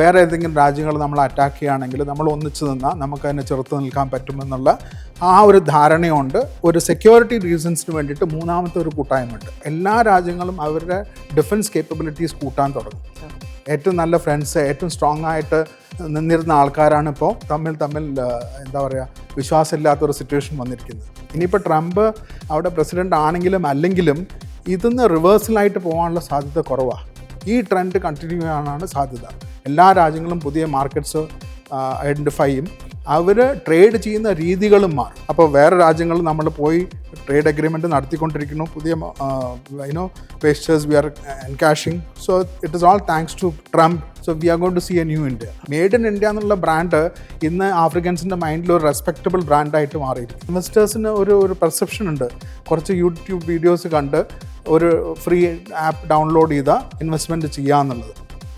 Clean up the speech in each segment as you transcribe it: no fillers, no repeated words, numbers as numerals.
വേറെ ഏതെങ്കിലും രാജ്യങ്ങൾ നമ്മൾ അറ്റാക്ക് ചെയ്യുകയാണെങ്കിൽ നമ്മൾ ഒന്നിച്ചു നിന്നാൽ നമുക്കതിനെ ചെറുത്ത് നിൽക്കാൻ പറ്റുമെന്നുള്ള ആ ഒരു ധാരണയുണ്ട്. ഒരു സെക്യൂരിറ്റി റീസൺസിന് വേണ്ടിയിട്ട് മൂന്നാമത്തെ ഒരു കൂട്ടായ്മയുണ്ട്. എല്ലാ രാജ്യങ്ങളും അവരുടെ ഡിഫൻസ് കേപ്പബിലിറ്റീസ് കൂട്ടാൻ തുടങ്ങും. ഏറ്റവും നല്ല ഫ്രണ്ട്സ്, ഏറ്റവും സ്ട്രോങ് ആയിട്ട് നിന്നിരുന്ന ആൾക്കാരാണ് ഇപ്പോൾ തമ്മിൽ എന്താ പറയുക, വിശ്വാസമില്ലാത്തൊരു സിറ്റുവേഷൻ വന്നിരിക്കുന്നത്. ഇനിയിപ്പോൾ ട്രംപ് അവിടെ പ്രസിഡൻ്റ് ആണെങ്കിലും അല്ലെങ്കിലും ഇതിന്ന് റിവേഴ്സലായിട്ട് പോകാനുള്ള സാധ്യത കുറവാണ്. ഈ ട്രെൻഡ് കണ്ടിന്യൂ ചെയ്യാനാണ് സാധ്യത. എല്ലാ രാജ്യങ്ങളും പുതിയ മാർക്കറ്റ്സ് ഐഡൻറ്റിഫൈ ചെയ്യും. അവർ ട്രേഡ് ചെയ്യുന്ന രീതികളും മാറും. അപ്പോൾ വേറെ രാജ്യങ്ങൾ നമ്മൾ പോയി ട്രേഡ് അഗ്രിമെൻറ്റ് നടത്തിക്കൊണ്ടിരിക്കുന്നു. പുതിയ pastures we are encashing. So it is all thanks to Trump. So we are going to see a new India. Made in India എന്നുള്ള ബ്രാൻഡ് ഇന്ന് ആഫ്രിക്കൻസിൻ്റെ മൈൻഡിൽ ഒരു റെസ്പെക്റ്റബിൾ ബ്രാൻഡായിട്ട് മാറിയിരിക്കും. ഇൻവെസ്റ്റേഴ്സിന് ഒരു പെർസെപ്ഷൻ ഉണ്ട്. കുറച്ച് യൂട്യൂബ് വീഡിയോസ് കണ്ട് ഒരു ഫ്രീ ആപ്പ് ഡൗൺലോഡ് ചെയ്താൽ ഇൻവെസ്റ്റ്മെൻറ്റ് ചെയ്യാമെന്നുള്ളത്.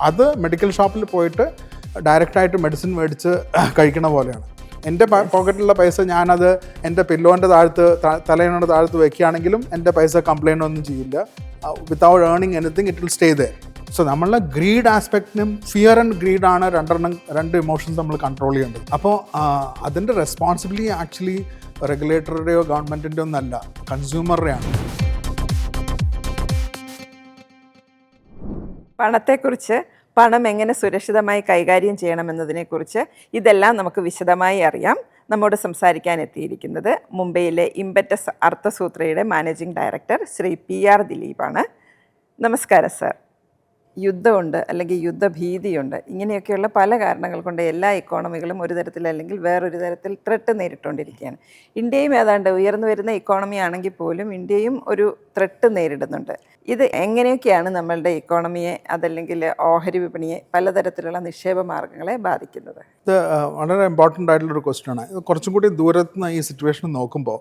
അത് മെഡിക്കൽ ഷോപ്പിൽ പോയിട്ട് ഡയറക്റ്റായിട്ട് മെഡിസിൻ മേടിച്ച് കഴിക്കണ പോലെയാണ്. എൻ്റെ പോക്കറ്റിലുള്ള പൈസ ഞാനത് എൻ്റെ പില്ലോൻ്റെ തലയിണയുടെ താഴത്ത് വയ്ക്കുകയാണെങ്കിലും എൻ്റെ പൈസ കംപ്ലൈൻ്റ് ഒന്നും ചെയ്യില്ല. Without earning anything it will stay there. So നമ്മളുടെ ഗ്രീഡ് ആസ്പെക്റ്റിനും ഫിയർ ആൻഡ് ഗ്രീഡാണ് രണ്ട് ഇമോഷൻസ് നമ്മൾ കൺട്രോൾ ചെയ്യേണ്ടത്. അപ്പോൾ അതിൻ്റെ റെസ്പോൺസിബിലിറ്റി ആക്ച്വലി റെഗുലേറ്ററുടെയോ ഗവൺമെൻറ്റിൻ്റെയോ ഒന്നല്ല, കൺസ്യൂമറുടെയാണ്. പണത്തെക്കുറിച്ച്, പണം എങ്ങനെ സുരക്ഷിതമായി കൈകാര്യം ചെയ്യണമെന്നതിനെക്കുറിച്ച് ഇതെല്ലാം നമുക്ക് വിശദമായി അറിയാം. നമ്മോട് സംസാരിക്കാൻ എത്തിയിരിക്കുന്നത് മുംബൈയിലെ ഇംപെറ്റസ് അർത്ഥസൂത്രയുടെ മാനേജിംഗ് ഡയറക്ടർ ശ്രീ PR ദിലീപാണ്. നമസ്കാരം സർ. യുദ്ധമുണ്ട്, അല്ലെങ്കിൽ യുദ്ധഭീതിയുണ്ട്, ഇങ്ങനെയൊക്കെയുള്ള പല കാരണങ്ങൾ കൊണ്ട് എല്ലാ ഇക്കോണമികളും ഒരു തരത്തിൽ അല്ലെങ്കിൽ വേറൊരു തരത്തിൽ ത്രെട്ട് നേരിട്ടുകൊണ്ടിരിക്കുകയാണ്. ഇന്ത്യയും ഏതാണ്ട് ഉയർന്നു വരുന്ന ഇക്കോണമി ആണെങ്കിൽ പോലും ഇന്ത്യയും ഒരു ത്രെട്ട് നേരിടുന്നുണ്ട്. ഇത് എങ്ങനെയൊക്കെയാണ് നമ്മളുടെ ഇക്കോണമിയെ, അതല്ലെങ്കിൽ ഓഹരി വിപണിയെ, പലതരത്തിലുള്ള നിക്ഷേപ മാർഗങ്ങളെ ബാധിക്കുന്നത്? ഇത് വളരെ ഇമ്പോർട്ടൻ്റ് ആയിട്ടുള്ളൊരു ക്വസ്റ്റ്യനാണ്. ഇത് കുറച്ചും കൂടി ദൂരത്ത് നിന്ന് ഈ സിറ്റുവേഷൻ നോക്കുമ്പോൾ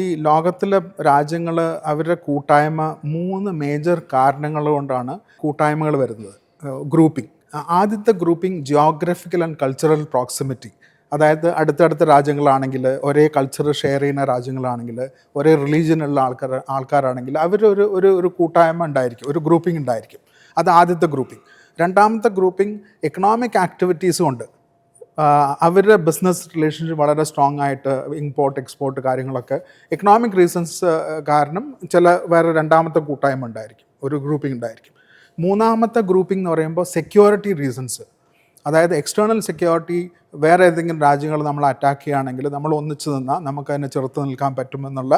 ഈ ലോകത്തിലെ രാജ്യങ്ങൾ അവരുടെ കൂട്ടായ്മ 3 മേജർ കാരണങ്ങൾ കൊണ്ടാണ് കൂട്ടായ്മകൾ വരുന്നത്. ഗ്രൂപ്പിംഗ്. ആദ്യത്തെ grouping geographical and cultural proximity. അതായത് അടുത്തടുത്ത രാജ്യങ്ങളാണെങ്കിൽ, ഒരേ കൾച്ചർ ഷെയർ ചെയ്യുന്ന രാജ്യങ്ങളാണെങ്കിൽ, ഒരേ റിലീജിയനുള്ള ആൾക്കാരാണെങ്കിൽ ഒരു കൂട്ടായ്മ ഉണ്ടായിരിക്കും, ഒരു ഗ്രൂപ്പിംഗ് ഉണ്ടായിരിക്കും. അത് ആദ്യത്തെ ഗ്രൂപ്പിംഗ്. രണ്ടാമത്തെ ഗ്രൂപ്പിംഗ് എക്കണോമിക് ആക്ടിവിറ്റീസ് കൊണ്ട് അവരുടെ ബിസിനസ് റിലേഷൻഷിപ്പ് വളരെ സ്ട്രോങ് ആയിട്ട്, ഇമ്പോർട്ട് എക്സ്പോർട്ട് കാര്യങ്ങളൊക്കെ എക്കണോമിക് റീസൺസ് കാരണം വേറെ രണ്ടാമത്തെ കൂട്ടായ്മ ഉണ്ടായിരിക്കും, ഒരു ഗ്രൂപ്പിംഗ് ഉണ്ടായിരിക്കും. മൂന്നാമത്തെ ഗ്രൂപ്പിംഗ് എന്ന് പറയുമ്പോൾ സെക്യൂരിറ്റി റീസൺസ്. അതായത് എക്സ്റ്റേണൽ സെക്യൂരിറ്റി, വേറെ ഏതെങ്കിലും രാജ്യങ്ങൾ നമ്മൾ അറ്റാക്ക് ചെയ്യുകയാണെങ്കിൽ നമ്മൾ ഒന്നിച്ചു നിന്നാൽ നമുക്കതിനെ ചെറുത്ത് നിൽക്കാൻ പറ്റുമെന്നുള്ള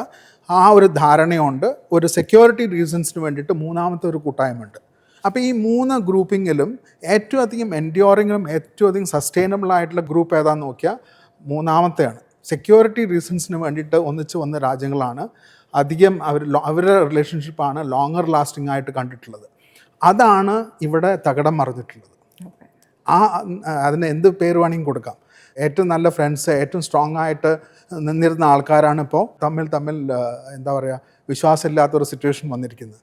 ആ ഒരു ധാരണയുണ്ട്. ഒരു സെക്യൂരിറ്റി റീസൺസിന് വേണ്ടിയിട്ട് മൂന്നാമത്തെ ഒരു കൂട്ടായ്മയുണ്ട്. അപ്പോൾ ഈ 3 ഗ്രൂപ്പിങ്ങിലും ഏറ്റവും അധികം എൻഡ്യൂറിങ്ങും ഏറ്റവും അധികം സസ്റ്റൈനബിൾ ആയിട്ടുള്ള ഗ്രൂപ്പ് ഏതാണെന്ന് നോക്കിയാൽ മൂന്നാമത്തെയാണ്. സെക്യൂരിറ്റി റീസൺസിന് വേണ്ടിയിട്ട് ഒന്നിച്ച് വന്ന രാജ്യങ്ങളാണ് അധികം അവരുടെ റിലേഷൻഷിപ്പാണ് ലോങ്ങർ ലാസ്റ്റിംഗ് ആയിട്ട് കണ്ടിട്ടുള്ളത്. അതാണ് ഇവിടെ തകിടം മറിഞ്ഞിട്ടുള്ളത്. അതിന് എന്ത് പേര് വേണമെങ്കിൽ കൊടുക്കാം. ഏറ്റവും നല്ല ഫ്രണ്ട്സ്, ഏറ്റവും സ്ട്രോങ് ആയിട്ട് നിന്നിരുന്ന ആൾക്കാരാണ് ഇപ്പോൾ തമ്മിൽ എന്താ പറയുക, വിശ്വാസമില്ലാത്തൊരു സിറ്റുവേഷൻ വന്നിരിക്കുന്നത്.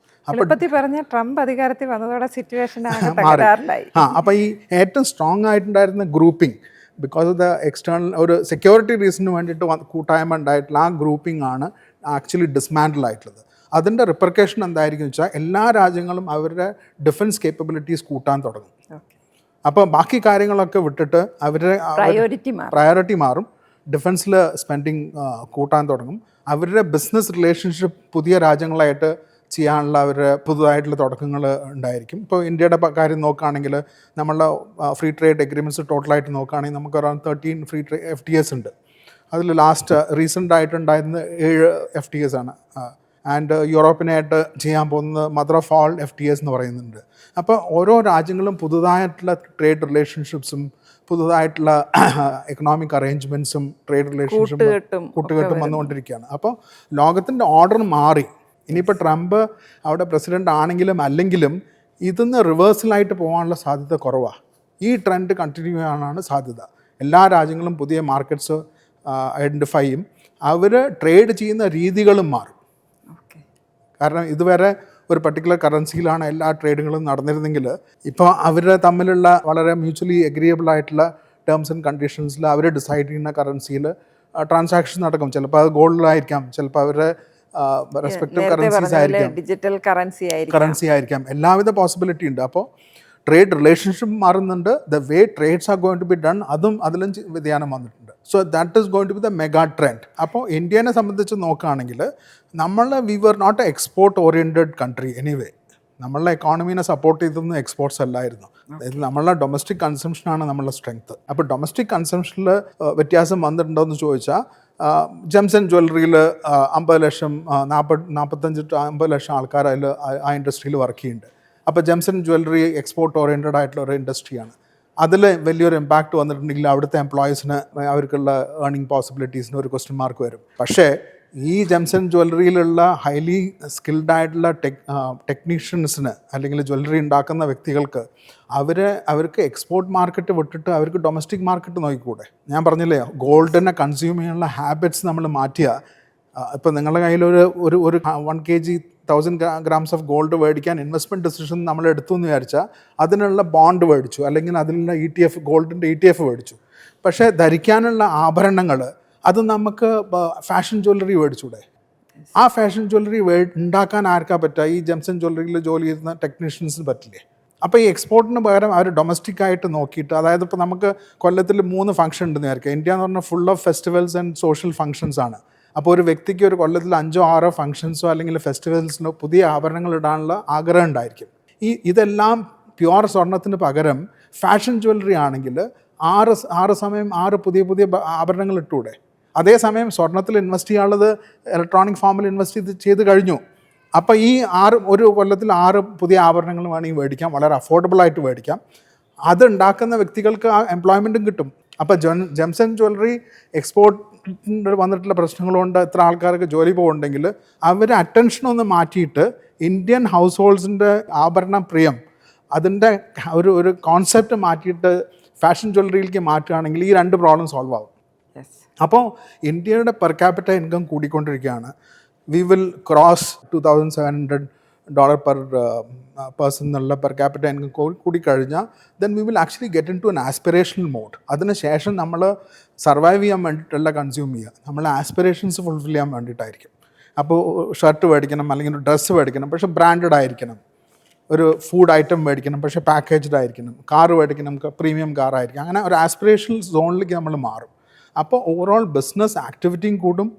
പറഞ്ഞ ട്രംപ് അധികാരത്തിൽ വന്നതോടെ സിറ്റുവേഷൻ തകരാറിലായി. അപ്പോൾ ഈ ഏറ്റവും സ്ട്രോങ് ആയിട്ടുണ്ടായിരുന്ന grouping, because of the external ഒരു സെക്യൂരിറ്റി റീസണിന് വേണ്ടിയിട്ട് കൂട്ടായ്മ ഉണ്ടായിട്ടുള്ള ആ ഗ്രൂപ്പിംഗ് ആണ് ആക്ച്വലി ഡിസ്മാൻഡിൽ ആയിട്ടുള്ളത്. അതിൻ്റെ റിപ്പർക്കേഷൻ എന്തായിരിക്കും വെച്ചാൽ എല്ലാ രാജ്യങ്ങളും അവരുടെ ഡിഫൻസ് കേപ്പബിലിറ്റീസ് കൂട്ടാൻ തുടങ്ങും. അപ്പോൾ ബാക്കി കാര്യങ്ങളൊക്കെ വിട്ടിട്ട് അവരുടെ പ്രയോറിറ്റി മാറും. ഡിഫൻസിൽ സ്പെൻഡിങ് കൂട്ടാൻ തുടങ്ങും. അവരുടെ ബിസിനസ് റിലേഷൻഷിപ്പ് പുതിയ രാജ്യങ്ങളായിട്ട് ചെയ്യാനുള്ള അവരുടെ പുതുതായിട്ടുള്ള തുടക്കങ്ങൾ ഉണ്ടായിരിക്കും. ഇപ്പോൾ ഇന്ത്യയുടെ കാര്യം നോക്കുകയാണെങ്കിൽ നമ്മളുടെ ഫ്രീ ട്രേഡ് എഗ്രിമെൻറ്റ്സ് ടോട്ടലായിട്ട് നോക്കുകയാണെങ്കിൽ നമുക്ക് അറൗണ്ട് 13 ഫ്രീ FTAs ഉണ്ട്. അതിൽ ലാസ്റ്റ് റീസെൻ്റ് ആയിട്ടുണ്ടായിരുന്ന 7 FTAs ആണ്. ആൻഡ് യൂറോപ്പിനായിട്ട് ചെയ്യാൻ പോകുന്നത് മദർ ഓഫ് ഓൾ FTAs എന്ന് പറയുന്നുണ്ട്. അപ്പോൾ ഓരോ രാജ്യങ്ങളും പുതുതായിട്ടുള്ള ട്രേഡ് റിലേഷൻഷിപ്സും പുതുതായിട്ടുള്ള എക്കണോമിക് അറേഞ്ച്മെൻറ്റ്സും ട്രേഡ് റിലേഷൻഷിപ്പും കൂട്ടുകെട്ടും വന്നുകൊണ്ടിരിക്കുകയാണ്. അപ്പോൾ ലോകത്തിൻ്റെ ഓർഡർ മാറി. ഇനിയിപ്പോൾ ട്രംപ് അവിടെ പ്രസിഡൻ്റ് ആണെങ്കിലും അല്ലെങ്കിലും ഇതിന്ന് റിവേഴ്സലായിട്ട് പോകാനുള്ള സാധ്യത കുറവാണ്. ഈ ട്രെൻഡ് കണ്ടിന്യൂ ചെയ്യാനാണ് സാധ്യത. എല്ലാ രാജ്യങ്ങളും പുതിയ മാർക്കറ്റ്സ് ഐഡൻറ്റിഫൈ ചെയ്യും. അവർ ട്രേഡ് ചെയ്യുന്ന രീതികളും മാറും. കാരണം ഇതുവരെ ഒരു പർട്ടിക്കുലർ കറൻസിയിലാണ് എല്ലാ ട്രേഡുകളും നടന്നിരുന്നെങ്കിൽ ഇപ്പോൾ അവർ തമ്മിലുള്ള വളരെ മ്യൂച്വലി എഗ്രിയബിൾ ആയിട്ടുള്ള ടേംസ് ആൻഡ് കണ്ടീഷൻസിൽ അവർ ഡിസൈഡ് ചെയ്യുന്ന കറൻസിയിൽ ട്രാൻസാക്ഷൻ നടക്കും. ചിലപ്പോൾ അത് ഗോൾഡിലായിരിക്കാം, ചിലപ്പോൾ അവരുടെ റെസ്പെക്റ്റീവ് കറൻസീസ് ആയിരിക്കാം, ഡിജിറ്റൽ കറൻസി ആയിരിക്കാം. എല്ലാവിധ പോസിബിലിറ്റി ഉണ്ട്. അപ്പോൾ ട്രേഡ് റിലേഷൻഷിപ്പ് മാറുന്നുണ്ട്, the way trades are going to be done അതും അതിലും വ്യതിയാനം വന്നിട്ടുണ്ട്. So that is going to be the mega trend. അപ്പോൾ ഇന്ത്യനെ സംബന്ധിച്ച് നോക്കുകയാണെങ്കിൽ we were not a export oriented country anyway. നമ്മളുടെ എക്കോണമീനെ സപ്പോർട്ട് ചെയ്തൊന്നും എക്സ്പോർട്സ് അല്ലായിരുന്നു. അതായത് നമ്മളുടെ ഡൊമസ്റ്റിക് കൺസംഷനാണ് നമ്മളുടെ സ്ട്രെങ്ത്. അപ്പോൾ ഡൊമസ്റ്റിക് കൺസംഷനിൽ വ്യത്യാസം വന്നിട്ടുണ്ടോ എന്ന് ചോദിച്ചാൽ ജെംസ് ആൻഡ് ജ്വല്ലറിയിൽ 50 ലക്ഷം 45 to 50 ലക്ഷം ആൾക്കാർ അതിൽ ആ ഇൻഡസ്ട്രിയിൽ വർക്ക് ചെയ്യുന്നുണ്ട്. അപ്പോൾ Gems and jewellery export oriented ആയിട്ടുള്ള ഒരു ഇൻഡസ്ട്രിയാണ്. അതിൽ വലിയൊരു ഇമ്പാക്റ്റ് വന്നിട്ടുണ്ടെങ്കിൽ അവിടുത്തെ എംപ്ലോയീസിന് അവർക്കുള്ള ഏർണിംഗ് പോസിബിലിറ്റീസിന് ഒരു ക്വസ്റ്റ്യൻ മാർക്ക് വരും. പക്ഷേ ഈ ജെംസ് ആൻഡ് ജ്വല്ലറിയിലുള്ള ഹൈലി സ്കിൽഡ് ആയിട്ടുള്ള ടെക്നീഷ്യൻസിന് അല്ലെങ്കിൽ ജ്വല്ലറി ഉണ്ടാക്കുന്ന വ്യക്തികൾക്ക് അവർക്ക് എക്സ്പോർട്ട് മാർക്കറ്റ് വിട്ടിട്ട് അവർക്ക് ഡൊമസ്റ്റിക് മാർക്കറ്റ് നോക്കിക്കൂടെ? ഞാൻ പറഞ്ഞില്ലേ, ഗോൾഡിനെ കൺസ്യൂം ചെയ്യാനുള്ള ഹാബിറ്റ്സ് നമ്മൾ മാറ്റിയാൽ, ഇപ്പോൾ നിങ്ങളുടെ കയ്യിൽ ഒരു 1 kg 1000 grams ഓഫ് ഗോൾഡ് മേടിക്കാൻ ഇൻവെസ്റ്റ്മെൻറ്റ് ഡിസിഷൻ നമ്മൾ എടുത്തു എന്ന് വിചാരിച്ചാൽ അതിനുള്ള ബോണ്ട് മേടിച്ചു, അല്ലെങ്കിൽ അതിനുള്ള ETF ഗോൾഡിൻ്റെ ETF മേടിച്ചു. പക്ഷേ ധരിക്കാനുള്ള ആഭരണങ്ങൾ അത് നമുക്ക് ഫാഷൻ ജ്വല്ലറി മേടിച്ചൂടെ? ആ ഫാഷൻ ജ്വല്ലറി ഉണ്ടാക്കാൻ ആർക്കാ പറ്റുക? ഈ ജെംസ് ആൻഡ് ജ്വല്ലറിയിൽ ജോലി ചെയ്യുന്ന ടെക്നീഷ്യൻസിന് പറ്റില്ലേ? അപ്പോൾ ഈ എക്സ്പോർട്ടിന് പകരം അവർ ഡൊമസ്റ്റിക് ആയിട്ട് നോക്കിയിട്ട്, അതായത് ഇപ്പോൾ നമുക്ക് കൊല്ലത്തിൽ 3 ഫംഗ്ഷൻ ഉണ്ടെന്ന് വിചാരിക്കുക. ഇന്ത്യ എന്ന് പറഞ്ഞാൽ full of festivals and social functions ആണ്. അപ്പോൾ ഒരു വ്യക്തിക്ക് ഒരു കൊല്ലത്തിൽ 5 or 6 ഫംഗ്ഷൻസോ അല്ലെങ്കിൽ ഫെസ്റ്റിവൽസിനോ പുതിയ ആഭരണങ്ങൾ ഇടാനുള്ള ആഗ്രഹം ഉണ്ടായിരിക്കും. ഇതെല്ലാം പ്യുവർ സ്വർണത്തിന് പകരം ഫാഷൻ ജ്വല്ലറി ആണെങ്കിൽ 6 സമയം 6 പുതിയ ആഭരണങ്ങൾ ഇട്ടൂടെ? അതേസമയം സ്വർണത്തിൽ ഇൻവെസ്റ്റ് ചെയ്യാനുള്ളത് ഇലക്ട്രോണിക് ഫോമിൽ ഇൻവെസ്റ്റ് ചെയ്ത് കഴിഞ്ഞു. അപ്പോൾ ഈ ഒരു കൊല്ലത്തിൽ 6 പുതിയ ആഭരണങ്ങൾ വേണമെങ്കിൽ മേടിക്കാം, വളരെ അഫോർഡബിളായിട്ട് മേടിക്കാം. അത് ഉണ്ടാക്കുന്ന വ്യക്തികൾക്ക് ആ എംപ്ലോയ്മെൻറ്റും കിട്ടും. അപ്പോൾ ജെംസ് ആൻഡ് ജ്വല്ലറി എക്സ്പോർട്ടിൽ വന്നിട്ടുള്ള പ്രശ്നങ്ങളുകൊണ്ട് എത്ര ആൾക്കാർക്ക് ജോലി പോകുന്നുണ്ടെങ്കിൽ അവർ അറ്റൻഷനൊന്ന് മാറ്റിയിട്ട് ഇന്ത്യൻ ഹൗസ് ഹോൾഡ്സിൻ്റെ ആഭരണ പ്രിയം അതിൻ്റെ ഒരു കോൺസെപ്റ്റ് മാറ്റിയിട്ട് ഫാഷൻ ജ്വല്ലറിയിലേക്ക് മാറ്റുകയാണെങ്കിൽ ഈ 2 പ്രോബ്ലം സോൾവ് ആവും. അപ്പോൾ ഇന്ത്യയുടെ പെർ ക്യാപിറ്റ ഇൻകം കൂടിക്കൊണ്ടിരിക്കുകയാണ്. We will cross $2,700 per person എന്നുള്ള പെർ ക്യാപിറ്റ ഇൻകം കൂടിക്കഴിഞ്ഞാൽ then we will actually get into an aspirational mode. അതിനുശേഷം നമ്മൾ സർവൈവ് ചെയ്യാൻ വേണ്ടിയിട്ടല്ല കൺസ്യൂം ചെയ്യുക, നമ്മൾ ആസ്പിറേഷൻസ് ഫുൾഫിൽ ചെയ്യാൻ വേണ്ടിയിട്ടായിരിക്കും. അപ്പോൾ ഷർട്ട് മേടിക്കണം, അല്ലെങ്കിൽ ഒരു ഡ്രസ്സ് മേടിക്കണം, പക്ഷേ ബ്രാൻഡഡ് ആയിരിക്കണം. ഒരു ഫുഡ് ഐറ്റം മേടിക്കണം, പക്ഷേ പാക്കേജ്ഡ് ആയിരിക്കണം. കാർ മേടിക്കണം, പ്രീമിയം കാർ ആയിരിക്കും. അങ്ങനെ ഒരു ആസ്പിറേഷണൽ സോണിലേക്ക് നമ്മൾ മാറും. അപ്പോൾ ഓവറോൾ ബിസിനസ് ആക്ടിവിറ്റിയും കൂടും,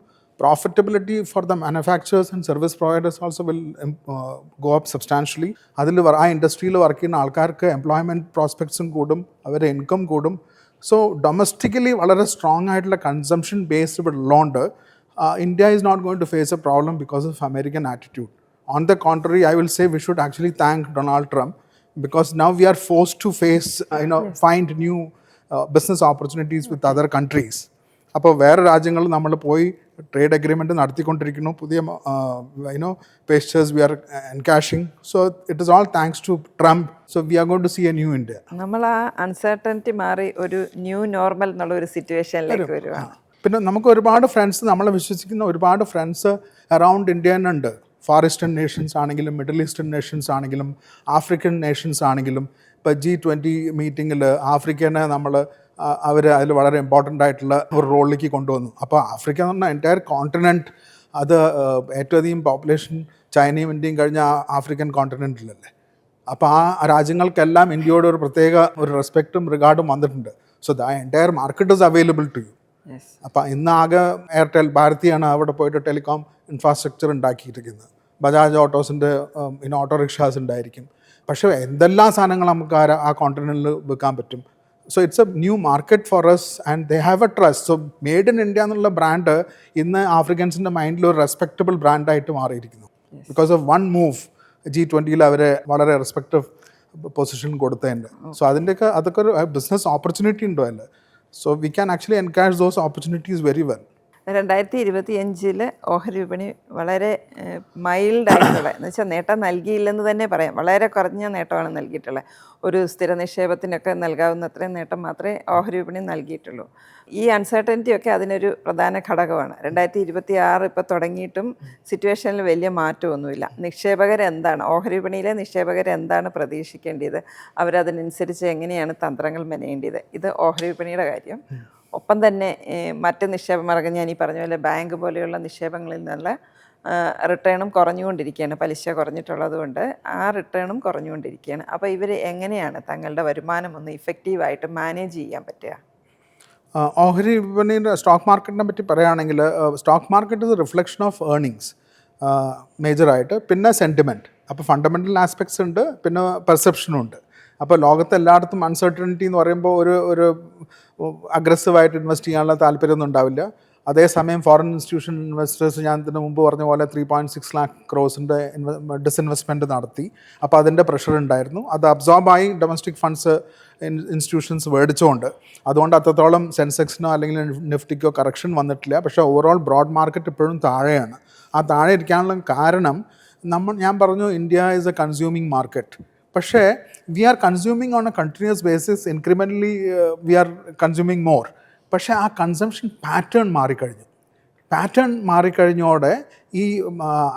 profitability for the manufacturers and service providers also will go up substantially. ആ ഇൻഡസ്ട്രിയിൽ വർക്ക് ചെയ്യുന്ന ആൾക്കാർക്ക് എംപ്ലോയ്മെൻറ്റ് പ്രോസ്പെക്ട്സും കൂടും, അവരുടെ ഇൻകം കൂടും. സോ ഡൊമസ്റ്റിക്കലി വളരെ സ്ട്രോങ് ആയിട്ടുള്ള കൺസംഷൻ ബേസ്ഡ് ഉള്ളതുകൊണ്ട് India is not going to face a problem because of American attitude. On the contrary, I will say we should actually thank Donald Trump, because now we are forced to find new business opportunities with other countries. അപ്പോൾ വേറെ രാജ്യങ്ങൾ നമ്മൾ പോയി trade agreement നടത്തിക്കൊണ്ടിരിക്കുന്നു, പുതിയ pastures we are encashing. So it is all thanks to Trump. So we are going to see a new India. നമ്മൾ ആ uncertainty മാറി ഒരു ന്യൂ നോർമൽ എന്നുള്ള ഒരു സിറ്റുവേഷനിലേക്ക് വരുവാണ്. പിന്നെ നമുക്ക് ഒരുപാട് ഫ്രണ്ട്സ്, നമ്മളെ വിശ്വസിക്കുന്ന ഒരുപാട് ഫ്രണ്ട്സ് അറൗണ്ട് ഇന്ത്യ തന്നെ ഉണ്ട്. ഫാർ ഈസ്റ്റേൺ നേഷൻസ് ആണെങ്കിലും, മിഡിൽ ഈസ്റ്റേൺ നേഷൻസ് ആണെങ്കിലും, ആഫ്രിക്കൻ നേഷൻസ് ആണെങ്കിലും. ഇപ്പോൾ G20 മീറ്റിങ്ങിൽ ആഫ്രിക്കനെ അവർ അതിൽ വളരെ ഇമ്പോർട്ടൻ്റ് ആയിട്ടുള്ള ഒരു റോളിലേക്ക് കൊണ്ടുവന്നു. അപ്പോൾ ആഫ്രിക്ക എന്ന് പറഞ്ഞാൽ എൻറ്റയർ കോണ്ടിനെൻറ്റ്, അത് ഏറ്റവും അധികം പോപ്പുലേഷൻ ചൈനയും ഇന്ത്യയും കഴിഞ്ഞ ആഫ്രിക്കൻ കോണ്ടിനെൻറ്റിലല്ലേ. അപ്പോൾ ആ രാജ്യങ്ങൾക്കെല്ലാം ഇന്ത്യയോട് ഒരു പ്രത്യേക ഒരു റെസ്പെക്റ്റും റിഗാർഡും വന്നിട്ടുണ്ട്. So the entire market is available to you. അപ്പോൾ ഇന്ന് ആകെ എയർടെൽ, ഭാരതിയാണ് അവിടെ പോയിട്ട് ടെലികോം ഇൻഫ്രാസ്ട്രക്ചർ ഉണ്ടാക്കിയിരിക്കുന്നത്. ബജാജ് ഓട്ടോസിൻ്റെ ഓട്ടോറിക്ഷാസ് ഉണ്ടായിരിക്കും. പക്ഷേ എന്തെല്ലാം സാധനങ്ങൾ നമുക്ക് ആ കോണ്ടിനെൻറ്റിൽ വിൽക്കാൻ പറ്റും. So it's a new market for us and they have a trust. So made in India എന്നുള്ള ബ്രാൻഡ് ഇന്ന് ആഫ്രിക്കൻസിൻ്റെ മൈൻഡിൽ ഒരു റെസ്പെക്റ്റബിൾ ബ്രാൻഡായിട്ട് മാറിയിരിക്കുന്നു. Because of one move G20 അവരെ വളരെ റെസ്പെക്റ്റീവ് പൊസിഷൻ കൊടുത്തതുണ്ട്. സോ അതൊക്കെ ഒരു ബിസിനസ് ഓപ്പർച്യൂണിറ്റി ഉണ്ടോ അല്ലേ. So we can actually encourage those opportunities very well. 2025 ഓഹരി വിപണി വളരെ മൈൽഡായിട്ടുള്ള, എന്ന് വെച്ചാൽ നേട്ടം നൽകിയില്ലെന്ന് തന്നെ പറയാം. വളരെ കുറഞ്ഞ നേട്ടമാണ് നൽകിയിട്ടുള്ളത്. ഒരു സ്ഥിര നിക്ഷേപത്തിനൊക്കെ നൽകാവുന്ന അത്രയും നേട്ടം മാത്രമേ ഓഹരി വിപണി നൽകിയിട്ടുള്ളൂ. ഈ അൺസർട്ടനിറ്റിയൊക്കെ അതിനൊരു പ്രധാന ഘടകമാണ്. 2026 ഇപ്പോൾ തുടങ്ങിയിട്ടും സിറ്റുവേഷനിൽ വലിയ മാറ്റമൊന്നുമില്ല. നിക്ഷേപകരെന്താണ്, ഓഹരി വിപണിയിലെ നിക്ഷേപകരെന്താണ് പ്രതീക്ഷിക്കേണ്ടത്, അവരതിനനുസരിച്ച് എങ്ങനെയാണ് തന്ത്രങ്ങൾ മെനയേണ്ടത്, ഇത് ഓഹരി വിപണിയുടെ കാര്യം. ഒപ്പം തന്നെ മറ്റ് നിക്ഷേപ മാർഗം, ഞാൻ ഈ പറഞ്ഞ പോലെ ബാങ്ക് പോലെയുള്ള നിക്ഷേപങ്ങളിൽ നിന്നുള്ള റിട്ടേണും കുറഞ്ഞുകൊണ്ടിരിക്കുകയാണ്, പലിശ കുറഞ്ഞിട്ടുള്ളത് കൊണ്ട് ആ റിട്ടേണും കുറഞ്ഞുകൊണ്ടിരിക്കുകയാണ്. അപ്പോൾ ഇവർ എങ്ങനെയാണ് തങ്ങളുടെ വരുമാനം ഒന്ന് ഇഫക്റ്റീവായിട്ട് മാനേജ് ചെയ്യാൻ പറ്റുക? ഓഹരി വിപണിയുടെ സ്റ്റോക്ക് മാർക്കറ്റിനെ പറ്റി പറയുകയാണെങ്കിൽ stock market is reflection of earnings മേജറായിട്ട്, പിന്നെ സെൻറ്റിമെൻറ്റ്. അപ്പോൾ ഫണ്ടമെൻ്റൽ ആസ്പെക്ട്സ് ഉണ്ട്, പിന്നെ പെർസെപ്ഷനും ഉണ്ട്. അപ്പോൾ ലോകത്ത് എല്ലായിടത്തും അൺസർട്ടനിറ്റി എന്ന് പറയുമ്പോൾ ഒരു അഗ്രസീവായിട്ട് ഇൻവെസ്റ്റ് ചെയ്യാനുള്ള താല്പര്യമൊന്നും ഉണ്ടാവില്ല. അതേസമയം ഫോറിൻ ഇൻസ്റ്റിറ്റ്യൂഷൻ ഇൻവെസ്റ്റേഴ്സ് ഞാൻ ഇതിന് മുമ്പ് പറഞ്ഞ പോലെ 3.6 lakh crores ഡിസ്ഇൻവെസ്റ്റ്മെൻറ്റ് നടത്തി. അപ്പോൾ അതിൻ്റെ പ്രഷർ ഉണ്ടായിരുന്നു. അത് അബ്സോർബായി ഡൊമസ്റ്റിക് ഫണ്ട്സ് ഇൻസ്റ്റിറ്റ്യൂഷൻസ് മേടിച്ചുകൊണ്ട്, അതുകൊണ്ട് അത്രത്തോളം സെൻസെക്സിനോ അല്ലെങ്കിൽ നിഫ്റ്റിക്കോ കറക്ഷൻ വന്നിട്ടില്ല. പക്ഷേ ഓവറോൾ ബ്രോഡ് മാർക്കറ്റ് ഇപ്പോഴും താഴെയാണ്. ആ താഴെ ഇരിക്കാനുള്ള കാരണം ഞാൻ പറഞ്ഞു India is a consuming market. പക്ഷേ we are consuming on a continuous basis, incrementally we are consuming more. പക്ഷേ ആ കൺസംഷൻ പാറ്റേൺ മാറിക്കഴിഞ്ഞോടെ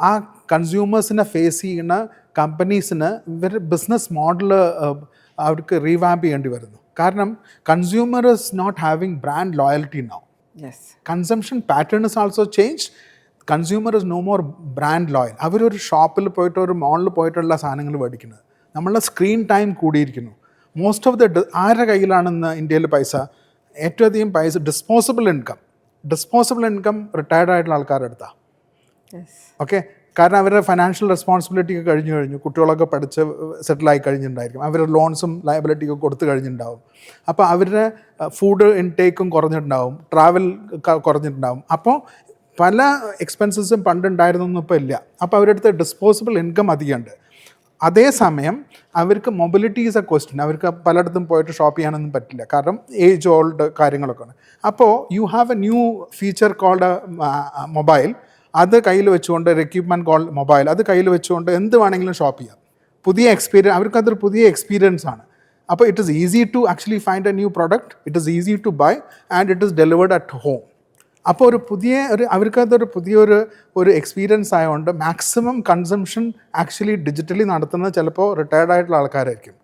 ആ കൺസ്യൂമേഴ്സിനെ ഫേസ് ചെയ്യുന്ന കമ്പനീസിന് ഇവർ ബിസിനസ് മോഡൽ അവർക്ക് റീവാമ്പ് ചെയ്യേണ്ടി വരുന്നു. കാരണം consumer is not having brand loyalty now. Consumption pattern is also change. Consumer is no more brand loyal. അവരൊരു ഷോപ്പിൽ പോയിട്ട് ഒരു മോളിൽ പോയിട്ടുള്ള സാധനങ്ങൾ മേടിക്കുന്നത്. നമ്മളുടെ സ്ക്രീൻ ടൈം കൂടിയിരിക്കുന്നു. മോസ്റ്റ് ഓഫ് ദ ആരുടെ കയ്യിലാണെന്ന് ഇന്ത്യയിൽ പൈസ? ഏറ്റവും അധികം പൈസ ഡിസ്പോസിബിൾ ഇൻകം റിട്ടയർഡ് ആയിട്ടുള്ള ആൾക്കാരുടെ അടുത്താണ്. ഓക്കെ, കാരണം അവരുടെ ഫൈനാൻഷ്യൽ റെസ്പോൺസിബിലിറ്റി ഒക്കെ കഴിഞ്ഞു, കുട്ടികളൊക്കെ പഠിച്ച് സെറ്റിലായി കഴിഞ്ഞിട്ടുണ്ടായിരിക്കും, അവരുടെ ലോൺസും ലയബിലിറ്റിയൊക്കെ കൊടുത്തു കഴിഞ്ഞിട്ടുണ്ടാവും. അപ്പോൾ അവരുടെ ഫുഡ് ഇൻടേക്കും കുറഞ്ഞിട്ടുണ്ടാവും, ട്രാവൽ കുറഞ്ഞിട്ടുണ്ടാവും. അപ്പോൾ പല എക്സ്പെൻസസും പണ്ടുണ്ടായിരുന്നൊന്നും ഇപ്പോൾ ഇല്ല. അപ്പോൾ അവരുടെ അടുത്ത് ഡിസ്പോസിബിൾ ഇൻകം അധികമുണ്ട്. അതേസമയം അവർക്ക് മൊബിലിറ്റി ഈസ് എ ക്വസ്റ്റ്യൻ. അവർക്ക് പലയിടത്തും പോയിട്ട് ഷോപ്പ് ചെയ്യാനൊന്നും പറ്റില്ല, കാരണം ഏജ് ഓൾഡ് കാര്യങ്ങളൊക്കെയാണ്. അപ്പോൾ you have a new feature called mobile. അത് കയ്യിൽ വെച്ചുകൊണ്ട്, ഒരു എക്യുപ്മെൻറ്റ് കോൾഡ് മൊബൈൽ, അത് കയ്യിൽ വെച്ചുകൊണ്ട് എന്ത് വേണമെങ്കിലും ഷോപ്പ് ചെയ്യാം. പുതിയ എക്സ്പീരിയൻസ്, അവർക്കതൊരു പുതിയ എക്സ്പീരിയൻസ് ആണ്. അപ്പോൾ it is easy to actually find a new product, it is easy to buy and it is delivered at home. അപ്പോൾ അവർക്കതൊരു പുതിയൊരു എക്സ്പീരിയൻസ് ആയതുകൊണ്ട് മാക്സിമം കൺസംഷൻ ആക്ച്വലി ഡിജിറ്റലി നടത്തുന്നത് ചിലപ്പോൾ റിട്ടയർഡ് ആയിട്ടുള്ള ആൾക്കാരായിരിക്കും.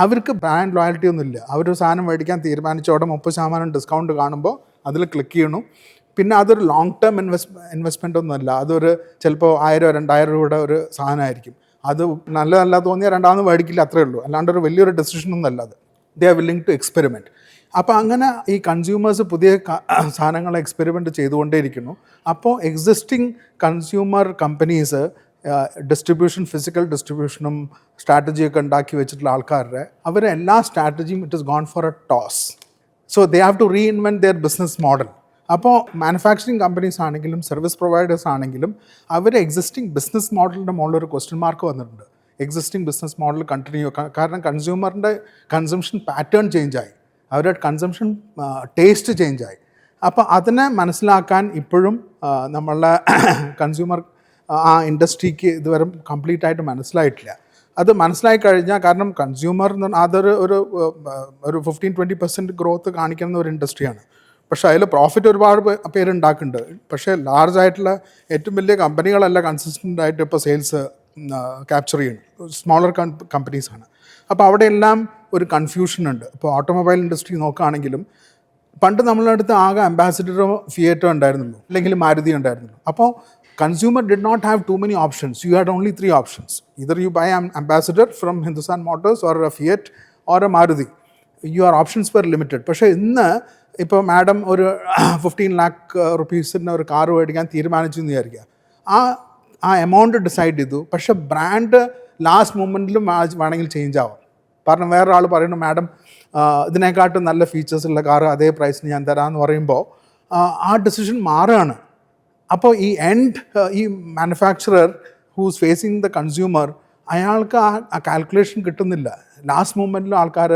അവർക്ക് ബ്രാൻഡ് ലോയൽറ്റി ഒന്നുമില്ല. അവരൊരു സാധനം മേടിക്കാൻ തീരുമാനിച്ചോടെ 30% ഡിസ്കൗണ്ട് കാണുമ്പോൾ അതിൽ ക്ലിക്ക് ചെയ്യണു. പിന്നെ അതൊരു ലോങ് ടേം ഇൻവെസ്റ്റ്മെൻ്റ് ഒന്നുമല്ല. അതൊരു ചിലപ്പോൾ 1000-2000 രൂപയുടെ ഒരു സാധനമായിരിക്കും. അത് നല്ലതല്ല തോന്നിയാൽ രണ്ടാമത് മേടിക്കില്ല, അത്രയേ ഉള്ളൂ. അല്ലാണ്ട് ഒരു വലിയൊരു ഡെസിഷനൊന്നും അല്ല അത്. They are willing to experiment. അപ്പോൾ അങ്ങനെ ഈ കൺസ്യൂമേഴ്സ് പുതിയ സാധനങ്ങൾ എക്സ്പെരിമെൻ്റ് ചെയ്തുകൊണ്ടേയിരിക്കുന്നു. അപ്പോൾ എക്സിസ്റ്റിംഗ് കൺസ്യൂമർ കമ്പനീസ് ഫിസിക്കൽ ഡിസ്ട്രിബ്യൂഷനും സ്ട്രാറ്റജിയൊക്കെ ഉണ്ടാക്കി വെച്ചിട്ടുള്ള ആൾക്കാരുടെ അവരെ എല്ലാ സ്ട്രാറ്റജിയും it is gone for a toss. So they have to reinvent their business model. അപ്പോൾ മാനുഫാക്ചറിങ് കമ്പനീസ് ആണെങ്കിലും സർവീസ് പ്രൊവൈഡേഴ്സ് ആണെങ്കിലും അവർ എക്സിസ്റ്റിംഗ് ബിസിനസ് മോഡലിൻ്റെ മുകളിലൊരു ക്വസ്റ്റ്യൻ മാർക്ക് വന്നിട്ടുണ്ട്. എക്സിസ്റ്റിംഗ് ബിസിനസ് മോഡൽ കണ്ടിന്യൂ, കാരണം കൺസ്യൂമറിൻ്റെ കൺസംഷൻ പാറ്റേൺ ചേഞ്ചായി, അവരുടെ കൺസംഷൻ ടേസ്റ്റ് ചേഞ്ചായി. അപ്പോൾ അതിനെ മനസ്സിലാക്കാൻ ഇപ്പോഴും നമ്മളുടെ കൺസ്യൂമർ ആ ഇൻഡസ്ട്രിക്ക് ഇതുവരെ കംപ്ലീറ്റ് ആയിട്ട് മനസ്സിലായിട്ടില്ല. അത് മനസ്സിലായി കഴിഞ്ഞാൽ, കാരണം കൺസ്യൂമർ അതൊരു 15-20% ഗ്രോത്ത് കാണിക്കുന്ന ഒരു ഇൻഡസ്ട്രിയാണ്. പക്ഷേ അതിൽ പ്രോഫിറ്റ് ഒരുപാട് പേരുണ്ടാക്കുന്നുണ്ട്. പക്ഷേ ലാർജ് ആയിട്ടുള്ള ഏറ്റവും വലിയ കമ്പനികളല്ല കൺസിസ്റ്റൻ്റ് ആയിട്ട് ഇപ്പോൾ സെയിൽസ് ക്യാപ്ചർ ചെയ്യുന്നത്, സ്മോളർ കമ്പനീസാണ്. അപ്പോൾ അവിടെയെല്ലാം ഒരു കൺഫ്യൂഷൻ ഉണ്ട്. ഇപ്പോൾ ഓട്ടോമൊബൈൽ ഇൻഡസ്ട്രി നോക്കുകയാണെങ്കിലും പണ്ട് നമ്മളുടെ അടുത്ത് ആകെ അംബാസിഡറോ ഫിയറ്റോ ഉണ്ടായിരുന്നുള്ളൂ, അല്ലെങ്കിൽ മാരുതി ഉണ്ടായിരുന്നുള്ളൂ. അപ്പോൾ consumer did not have too many options. You had only 3 options. Either you buy Ambassador from Hindustan Motors or a Fiat or a Maruti. Your options were limited. പക്ഷേ ഇന്ന് ഇപ്പോൾ മാഡം ഒരു 15 lakh rupees ഒരു കാർ മേടിക്കാൻ തീരുമാനിച്ചു എന്ന് വിചാരിക്കുക. ആ എമൗണ്ട് ഡിസൈഡ് ചെയ്തു. പക്ഷേ ബ്രാൻഡ് ലാസ്റ്റ് മൊമെൻറ്റിലും വേണമെങ്കിൽ ചേഞ്ച് ആവാം. കാരണം വേറൊരാൾ പറയുന്നു, മാഡം ഇതിനെക്കാട്ടും നല്ല ഫീച്ചേഴ്സുള്ള കാർ അതേ പ്രൈസിന് ഞാൻ തരാമെന്ന് പറയുമ്പോൾ ആ ഡിസിഷൻ മാറുകയാണ്. അപ്പോൾ ഈ manufacturer who's facing the consumer, അയാൾക്ക് ആ കാൽക്കുലേഷൻ കിട്ടുന്നില്ല. ലാസ്റ്റ് മൊമെൻറ്റിലും ആൾക്കാർ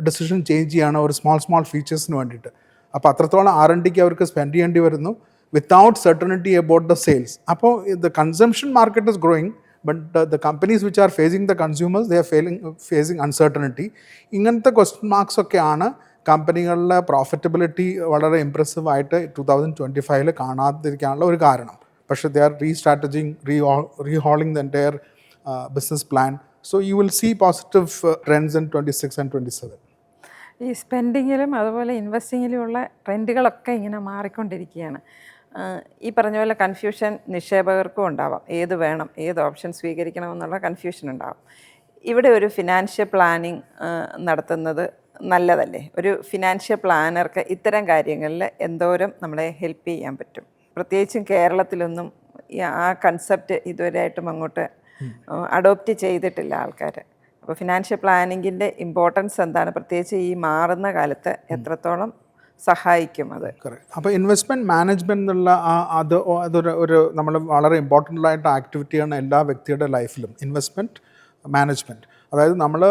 ഡിസിഷൻ ചേഞ്ച് ചെയ്യണം ഒരു സ്മോൾ ഫീച്ചേഴ്സിന് വേണ്ടിയിട്ട്. അപ്പോൾ അത്രത്തോളം R&Dക്ക് അവർക്ക് സ്പെൻഡ് ചെയ്യേണ്ടി വരുന്നു without certainty about the sales. അപ്പോൾ the consumption market is growing, but the companies which are facing the consumers they are facing uncertainty. ഇങ്ങനത്തെ ക്വസ്റ്റ്യൻ മാർക്സ് ഒക്കെയാണ് കമ്പനികളിലെ പ്രോഫിറ്റബിലിറ്റി വളരെ ഇംപ്രസീവ് ആയിട്ട് 2025 കാണാതിരിക്കാനുള്ള ഒരു കാരണം. പക്ഷേ they are rehauling the entire business plan. So you will see positive trends in 26 and 27. ഈ സ്പെൻഡിങ്ങിലും അതുപോലെ ഇൻവെസ്റ്റിങ്ങിലുമുള്ള ട്രെൻഡുകളൊക്കെ ഇങ്ങനെ മാറിക്കൊണ്ടിരിക്കുകയാണ്. ഈ പറഞ്ഞ പോലെ കൺഫ്യൂഷൻ നിക്ഷേപകർക്കും ഉണ്ടാവാം. ഏത് വേണം, ഏത് ഓപ്ഷൻ സ്വീകരിക്കണം എന്നുള്ള കൺഫ്യൂഷൻ ഉണ്ടാവും. ഇവിടെ ഒരു ഫിനാൻഷ്യൽ പ്ലാനിങ് നടത്തുന്നത് നല്ലതല്ലേ? ഒരു ഫിനാൻഷ്യൽ പ്ലാനർക്ക് ഇത്തരം കാര്യങ്ങളിൽ എന്തോരം നമ്മളെ ഹെൽപ്പ് ചെയ്യാൻ പറ്റും? പ്രത്യേകിച്ചും കേരളത്തിലൊന്നും ആ കൺസെപ്റ്റ് ഇതുവരെയായിട്ടും അങ്ങോട്ട് അഡോപ്റ്റ് ചെയ്തിട്ടില്ല ആൾക്കാർ. അപ്പോൾ ഫിനാൻഷ്യൽ പ്ലാനിങ്ങിൻ്റെ ഇമ്പോർട്ടൻസ് എന്താണ്? പ്രത്യേകിച്ച് ഈ മാറുന്ന കാലത്ത് എത്രത്തോളം സഹായിക്കും അത്? അപ്പോൾ ഇൻവെസ്റ്റ്മെൻറ്റ് മാനേജ്മെൻറ്റ് എന്നുള്ള അതൊരു നമ്മൾ വളരെ ഇമ്പോർട്ടൻ്റ് ആയിട്ട് ആക്ടിവിറ്റിയാണ് എല്ലാ വ്യക്തിയുടെ ലൈഫിലും. ഇൻവെസ്റ്റ്മെൻറ്റ് മാനേജ്മെൻറ്റ്, അതായത് നമ്മൾ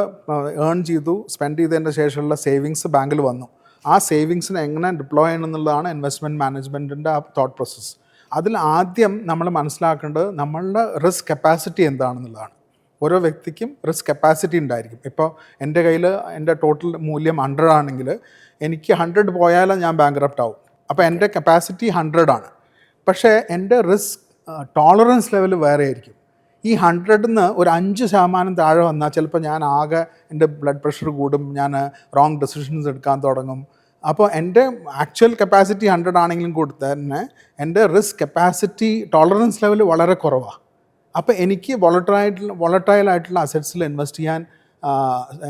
ഏൺ ചെയ്തു, സ്പെൻഡ് ചെയ്തതിൻ്റെ ശേഷമുള്ള സേവിങ്സ് ബാങ്കിൽ വന്നു, ആ സേവിങ്സിനെ എങ്ങനെ ഡിപ്ലോയ് ചെയ്യണം എന്നുള്ളതാണ് ഇൻവെസ്റ്റ്മെൻറ്റ് മാനേജ്മെൻറ്റിൻ്റെ ആ തോട്ട് പ്രോസസ്സ്. അതിൽ ആദ്യം നമ്മൾ മനസ്സിലാക്കേണ്ടത് നമ്മളുടെ റിസ്ക് കപ്പാസിറ്റി എന്താണെന്നുള്ളതാണ്. ഓരോ വ്യക്തിക്കും റിസ്ക് കപ്പാസിറ്റി ഉണ്ടായിരിക്കും. ഇപ്പോൾ എൻ്റെ കയ്യിൽ എൻ്റെ ടോട്ടൽ മൂല്യം 100 ആണെങ്കിൽ എനിക്ക് 100 പോയാലും ഞാൻ ബാങ്ക്രപ്റ്റ് ആവും. അപ്പോൾ എൻ്റെ കപ്പാസിറ്റി 100 ആണ്. പക്ഷേ എൻ്റെ റിസ്ക് ടോളറൻസ് ലെവൽ വേറെ ആയിരിക്കും. ഈ 100-ന്ന് ഒരു 5% താഴെ വന്നാൽ ചിലപ്പോൾ ഞാൻ ആകെ എൻ്റെ ബ്ലഡ് പ്രഷർ കൂടും, ഞാൻ റോങ് ഡെസിഷൻസ് എടുക്കാൻ തുടങ്ങും. അപ്പോൾ എൻ്റെ ആക്ച്വൽ കപ്പാസിറ്റി 100 ആണെങ്കിലും കൂടി തന്നെ എൻ്റെ റിസ്ക് കപ്പാസിറ്റി ടോളറൻസ് ലെവൽ വളരെ കുറവാണ്. അപ്പോൾ എനിക്ക് വോളറ്റൈൽ ആയിട്ടുള്ള അസറ്റ്സിൽ ഇൻവെസ്റ്റ് ചെയ്യാൻ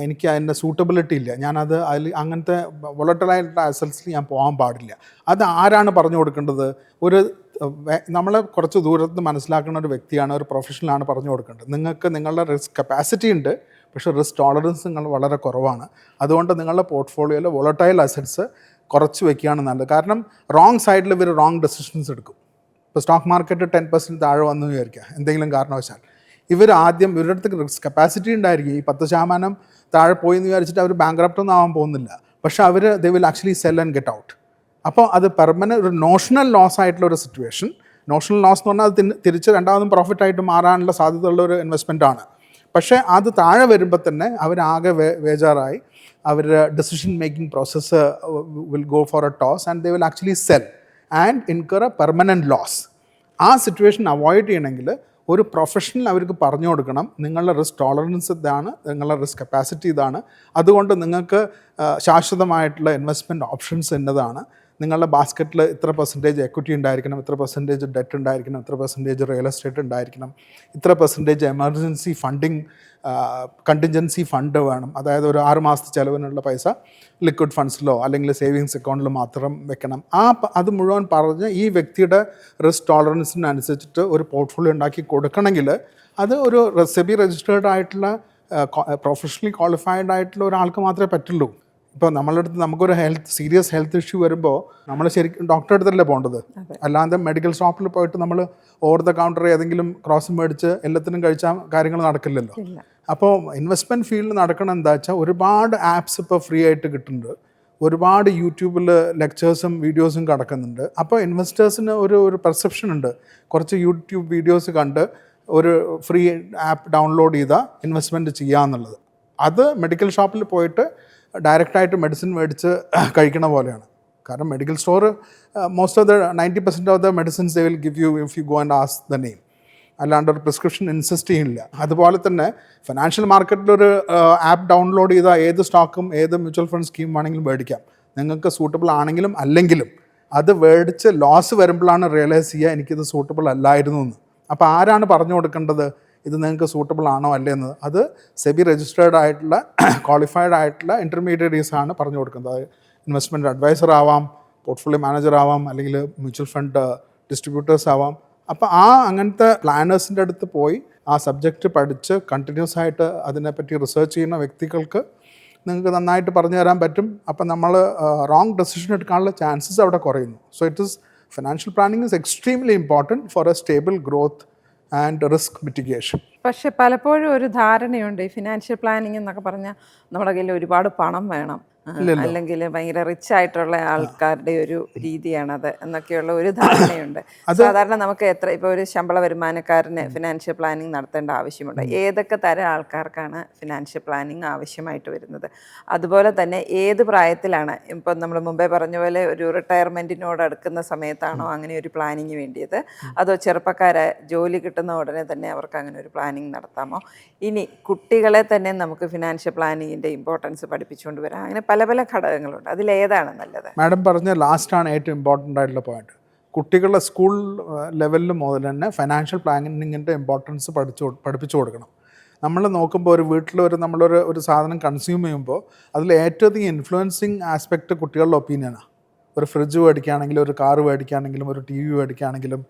എനിക്ക് അതിൻ്റെ സൂട്ടബിലിറ്റി ഇല്ല. അതിൽ അങ്ങനത്തെ വോളറ്റൈലായിട്ടുള്ള അസറ്റ്സിൽ ഞാൻ പോകാൻ പാടില്ല. അത് ആരാണ് പറഞ്ഞു കൊടുക്കേണ്ടത്? നമ്മളെ കുറച്ച് ദൂരത്ത് മനസ്സിലാക്കുന്ന ഒരു വ്യക്തിയാണ്, ഒരു പ്രൊഫഷണലാണ് പറഞ്ഞു കൊടുക്കേണ്ടത്. നിങ്ങൾക്ക് നിങ്ങളുടെ റിസ്ക് കപ്പാസിറ്റി ഉണ്ട്, പക്ഷേ റിസ്ക് ടോളറൻസ് നിങ്ങൾ വളരെ കുറവാണ്. അതുകൊണ്ട് നിങ്ങളുടെ പോർട്ട്ഫോളിയോയിൽ വോളറ്റൈൽ അസറ്റ്സ് കുറച്ച് വയ്ക്കുകയാണ് നല്ലത്. കാരണം റോങ് സൈഡിൽ ഇവർ റോങ് ഡെസിഷൻസ് എടുക്കും. ഇപ്പോൾ സ്റ്റോക്ക് മാർക്കറ്റ് 10% താഴെ വന്നു വിചാരിക്കുക, എന്തെങ്കിലും കാരണവശാൽ ഇവരുടെ അടുത്ത് റിസ്ക് കപ്പാസിറ്റി ഉണ്ടായിരിക്കും. ഈ 10% താഴെ പോയി എന്ന് വിചാരിച്ചിട്ട് അവർ ബാങ്ക്രപ്റ്റ് ഒന്നും ആവാൻ പോകുന്നില്ല. പക്ഷേ ദേ will actually sell and get out. അപ്പോൾ അത് ഒരു നോഷണൽ ലോസ് ആയിട്ടുള്ള ഒരു സിറ്റുവേഷൻ. നോഷണൽ ലോസ് എന്ന് പറഞ്ഞാൽ അത് തിരിച്ച് രണ്ടാമതും പ്രോഫിറ്റായിട്ട് മാറാനുള്ള സാധ്യതയുള്ള ഒരു ഇൻവെസ്റ്റ്മെൻ്റ് ആണ്. പക്ഷേ അത് താഴെ വരുമ്പോൾ തന്നെ അവരാകെ വേജാറായി, അവരുടെ decision making process will go for a toss and they will actually sell and incur a permanent loss. ആ സിറ്റുവേഷൻ അവോയ്ഡ് ചെയ്യണമെങ്കിൽ ഒരു പ്രൊഫഷണൽ അവർക്ക് പറഞ്ഞു കൊടുക്കണം, നിങ്ങളുടെ റിസ്ക് ടോളറൻസ് ഇതാണ്, നിങ്ങളുടെ റിസ്ക് കപ്പാസിറ്റി ഇതാണ്, അതുകൊണ്ട് നിങ്ങൾക്ക് ശാശ്വതമായിട്ടുള്ള ഇൻവെസ്റ്റ്മെൻറ്റ് ഓപ്ഷൻസ് എന്നതാണ്. നിങ്ങളുടെ ബാസ്ക്കറ്റിൽ ഇത്ര പെർസെൻറ്റേജ് എക്വിറ്റി ഉണ്ടായിരിക്കണം, ഇത്ര പെർസെൻറ്റേജ് ഡെറ്റ് ഉണ്ടായിരിക്കണം, ഇത്ര പെർസെൻറ്റേജ് റിയൽ എസ്റ്റേറ്റ് ഉണ്ടായിരിക്കണം, ഇത്ര percentage emergency funding contingency fund വേണം. അതായത് ഒരു 6 മാസത്തെ ചിലവിനുള്ള പൈസ ലിക്വിഡ് ഫണ്ട്സിലോ അല്ലെങ്കിൽ സേവിങ്സ് അക്കൗണ്ടിൽ മാത്രം വെക്കണം. അത് മുഴുവൻ പറഞ്ഞ് ഈ വ്യക്തിയുടെ റിസ്ക് ടോളറൻസിനനുസരിച്ചിട്ട് ഒരു പോർട്ട്ഫോളിയോ ഉണ്ടാക്കി കൊടുക്കണമെങ്കിൽ അത് ഒരു സെബി രജിസ്റ്റേർഡ് ആയിട്ടുള്ള പ്രൊഫഷണലി ക്വാളിഫൈഡ് ആയിട്ടുള്ള ഒരാൾക്ക് മാത്രമേ പറ്റുള്ളൂ. ഇപ്പോൾ നമ്മളുടെ അടുത്ത് നമുക്കൊരു സീരിയസ് ഹെൽത്ത് ഇഷ്യൂ വരുമ്പോൾ നമ്മൾ ശരിക്കും ഡോക്ടറെ അടുത്തല്ലേ പോകേണ്ടത്. അല്ലാതെ മെഡിക്കൽ ഷോപ്പിൽ പോയിട്ട് നമ്മൾ ഓവർ ദ കൗണ്ടർ ഏതെങ്കിലും ക്രോസ് മേടിച്ച് എല്ലാത്തിനും കഴിച്ചാൽ കാര്യങ്ങൾ നടക്കില്ലല്ലോ. അപ്പോൾ ഇൻവെസ്റ്റ്മെൻറ്റ് ഫീൽഡിൽ നടക്കണം എന്താ വെച്ചാൽ ഒരുപാട് ആപ്സ് ഇപ്പോൾ ഫ്രീ ആയിട്ട് കിട്ടുന്നുണ്ട്, ഒരുപാട് യൂട്യൂബിൽ ലെക്ചേഴ്സും വീഡിയോസും കിടക്കുന്നുണ്ട്. അപ്പോൾ ഇൻവെസ്റ്റേഴ്സിന് ഒരു പെർസെപ്ഷൻ ഉണ്ട്, കുറച്ച് യൂട്യൂബ് വീഡിയോസ് കണ്ട് ഒരു ഫ്രീ ആപ്പ് ഡൗൺലോഡ് ചെയ്താൽ ഇൻവെസ്റ്റ്മെൻറ്റ് ചെയ്യാമെന്നുള്ളത്. അത് മെഡിക്കൽ ഷോപ്പിൽ പോയിട്ട് ഡയറക്റ്റായിട്ട് മെഡിസിൻ മേടിച്ച് കഴിക്കണ പോലെയാണ്. കാരണം medical store most of 90% of the medicines they will give you if you go and ask the name. അല്ലാണ്ട് ഒരു പ്രിസ്ക്രിപ്ഷൻ ഇൻസിസ്റ്റ് ചെയ്യില്ല. അതുപോലെ തന്നെ ഫിനാൻഷ്യൽ മാർക്കറ്റിലൊരു ആപ്പ് ഡൗൺലോഡ് ചെയ്താൽ ഏത് സ്റ്റോക്കും ഏത് മ്യൂച്വൽ ഫണ്ട് സ്കീം വേണമെങ്കിലും മേടിക്കാം, നിങ്ങൾക്ക് സൂട്ടബിൾ ആണെങ്കിലും അല്ലെങ്കിലും. അത് മേടിച്ച് ലോസ് വരുമ്പോഴാണ് റിയലൈസ് ചെയ്യുക എനിക്കിത് സൂട്ടബിൾ അല്ലായിരുന്നു എന്ന്. അപ്പോൾ ആരാണ് പറഞ്ഞു കൊടുക്കേണ്ടത് ഇത് നിങ്ങൾക്ക് സൂട്ടബിൾ ആണോ അല്ലേ എന്ന്? അത് സെബി രജിസ്റ്റേർഡ് ആയിട്ടുള്ള ക്വാളിഫൈഡ് ആയിട്ടുള്ള ഇൻ്റർമീഡിയറീസ് ആണ് പറഞ്ഞു കൊടുക്കുന്നത്. ഇൻവെസ്റ്റ്മെൻറ്റ് അഡ്വൈസർ ആവാം, പോർട്ട്ഫോളിയോ മാനേജർ ആവാം, അല്ലെങ്കിൽ മ്യൂച്വൽ ഫണ്ട് ഡിസ്ട്രിബ്യൂട്ടേഴ്സ് ആവാം. അപ്പോൾ അങ്ങനത്തെ പ്ലാനേഴ്സിൻ്റെ അടുത്ത് പോയി ആ സബ്ജക്റ്റ് പഠിച്ച് കണ്ടിന്യൂസ് ആയിട്ട് അതിനെപ്പറ്റി റിസർച്ച് ചെയ്യുന്ന വ്യക്തികൾക്ക് നിങ്ങൾക്ക് നന്നായിട്ട് പറഞ്ഞു തരാൻ പറ്റും. അപ്പം നമ്മൾ റോങ് ഡെസിഷൻ എടുക്കാനുള്ള ചാൻസസ് അവിടെ കുറയുന്നു. So financial planning is extremely important for A stable growth and risk mitigation. പക്ഷെ പലപ്പോഴും ഒരു ധാരണയുണ്ട്, ഈ ഫിനാൻഷ്യൽ പ്ലാനിങ് എന്നൊക്കെ പറഞ്ഞാൽ നമ്മുടെ കയ്യിൽ ഒരുപാട് പണം വേണം, അല്ലെങ്കിൽ ഭയങ്കര റിച്ച് ആയിട്ടുള്ള ആൾക്കാരുടെ ഒരു രീതിയാണത് എന്നൊക്കെയുള്ള ഒരു ധാരണയുണ്ട്. സാധാരണ നമുക്ക് ഇപ്പോൾ ഒരു ശമ്പള വരുമാനക്കാരന് ഫിനാൻഷ്യൽ പ്ലാനിങ് നടത്തേണ്ട ആവശ്യമുണ്ട്. ഏതൊക്കെ തരം ആൾക്കാർക്കാണ് ഫിനാൻഷ്യൽ പ്ലാനിങ് ആവശ്യമായിട്ട് വരുന്നത്? അതുപോലെ തന്നെ ഏത് പ്രായത്തിലാണ്, ഇപ്പം നമ്മൾ മുമ്പേ പറഞ്ഞ പോലെ ഒരു റിട്ടയർമെൻറ്റിനോട് അടുക്കുന്ന സമയത്താണോ അങ്ങനെ ഒരു പ്ലാനിങ് വേണ്ടിയത്, അതോ ചെറുപ്പക്കാരെ ജോലി കിട്ടുന്ന ഉടനെ തന്നെ അവർക്ക് അങ്ങനെ ഒരു പ്ലാനിങ് നടത്താമോ? ഇനി കുട്ടികളെ തന്നെ നമുക്ക് ഫിനാൻഷ്യൽ പ്ലാനിങ്ങിൻ്റെ ഇമ്പോർട്ടൻസ് പഠിപ്പിച്ചുകൊണ്ട് വരാം. അങ്ങനെ പല പല ഘടകങ്ങളുണ്ട്, അതിലേതാണ് നല്ലത്? മാഡം പറഞ്ഞ ലാസ്റ്റാണ് ഏറ്റവും ഇമ്പോർട്ടൻ്റ് ആയിട്ടുള്ള പോയിന്റ്. കുട്ടികളുടെ സ്കൂൾ ലെവലിൽ മുതൽ തന്നെ ഫിനാൻഷ്യൽ പ്ലാനിങ്ങിൻ്റെ ഇമ്പോർട്ടൻസ് പഠിപ്പിച്ചു കൊടുക്കണം. നമ്മൾ നോക്കുമ്പോൾ ഒരു വീട്ടിലൊരു നമ്മളൊരു സാധനം കൺസ്യൂം ചെയ്യുമ്പോൾ അതിൽ ഏറ്റവും അധികം ഇൻഫ്ലുവൻസിങ് ആസ്പെക്റ്റ് കുട്ടികളുടെ ഒപ്പീനിയനാണ്. ഒരു ഫ്രിഡ്ജ് മേടിക്കുകയാണെങ്കിലും ഒരു കാറ് മേടിക്കുകയാണെങ്കിലും ഒരു TV മേടിക്കുകയാണെങ്കിലും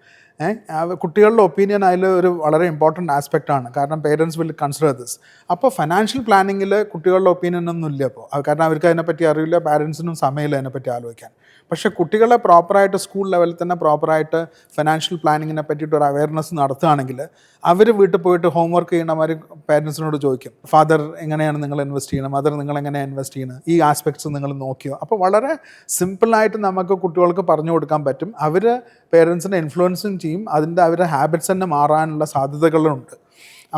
കുട്ടികളുടെ ഒപ്പീനിയൻ അതിൽ ഒരു വളരെ ഇമ്പോർട്ടൻ്റ് ആസ്പെക്റ്റാണ്. കാരണം പേരൻസ് വിൽ കൺസിഡർ ദിസ്. അപ്പോൾ ഫിനാൻഷ്യൽ പ്ലാനിങ്ങിൽ കുട്ടികളുടെ ഒപ്പീനിയൻ ഒന്നും ഇല്ല അപ്പോൾ, കാരണം അവർക്ക് അതിനെപ്പറ്റി അറിയില്ല, പാരൻസിനും സമയമില്ല അതിനെപ്പറ്റി ആലോചിക്കാൻ. പക്ഷേ കുട്ടികളെ പ്രോപ്പറായിട്ട് സ്കൂൾ ലെവലിൽ തന്നെ പ്രോപ്പറായിട്ട് ഫിനാൻഷ്യൽ പ്ലാനിങ്ങിനെ പറ്റിയിട്ട് ഒരു അവയർനെസ് നടത്തുകയാണെങ്കിൽ അവർ വീട്ടിൽ പോയിട്ട് ഹോംവർക്ക് ചെയ്യണമാതിരി പേരൻസിനോട് ചോദിക്കും, ഫാദർ എങ്ങനെയാണ് നിങ്ങൾ ഇൻവെസ്റ്റ് ചെയ്യണം, മദർ നിങ്ങൾ എങ്ങനെയാണ് ഇൻവെസ്റ്റ് ചെയ്യുന്നത്, ഈ ആസ്പെക്ട്സ് നിങ്ങൾ നോക്കിയോ. അപ്പോൾ വളരെ സിമ്പിളായിട്ട് നമുക്ക് കുട്ടികൾക്ക് പറഞ്ഞു കൊടുക്കാൻ പറ്റും. അവർ പേരൻസിനെ ഇൻഫ്ലുവൻസും ചെയ്യും, അതിൻ്റെ അവരുടെ ഹാബിറ്റ്സ് തന്നെ മാറാനുള്ള സാധ്യതകളുണ്ട്.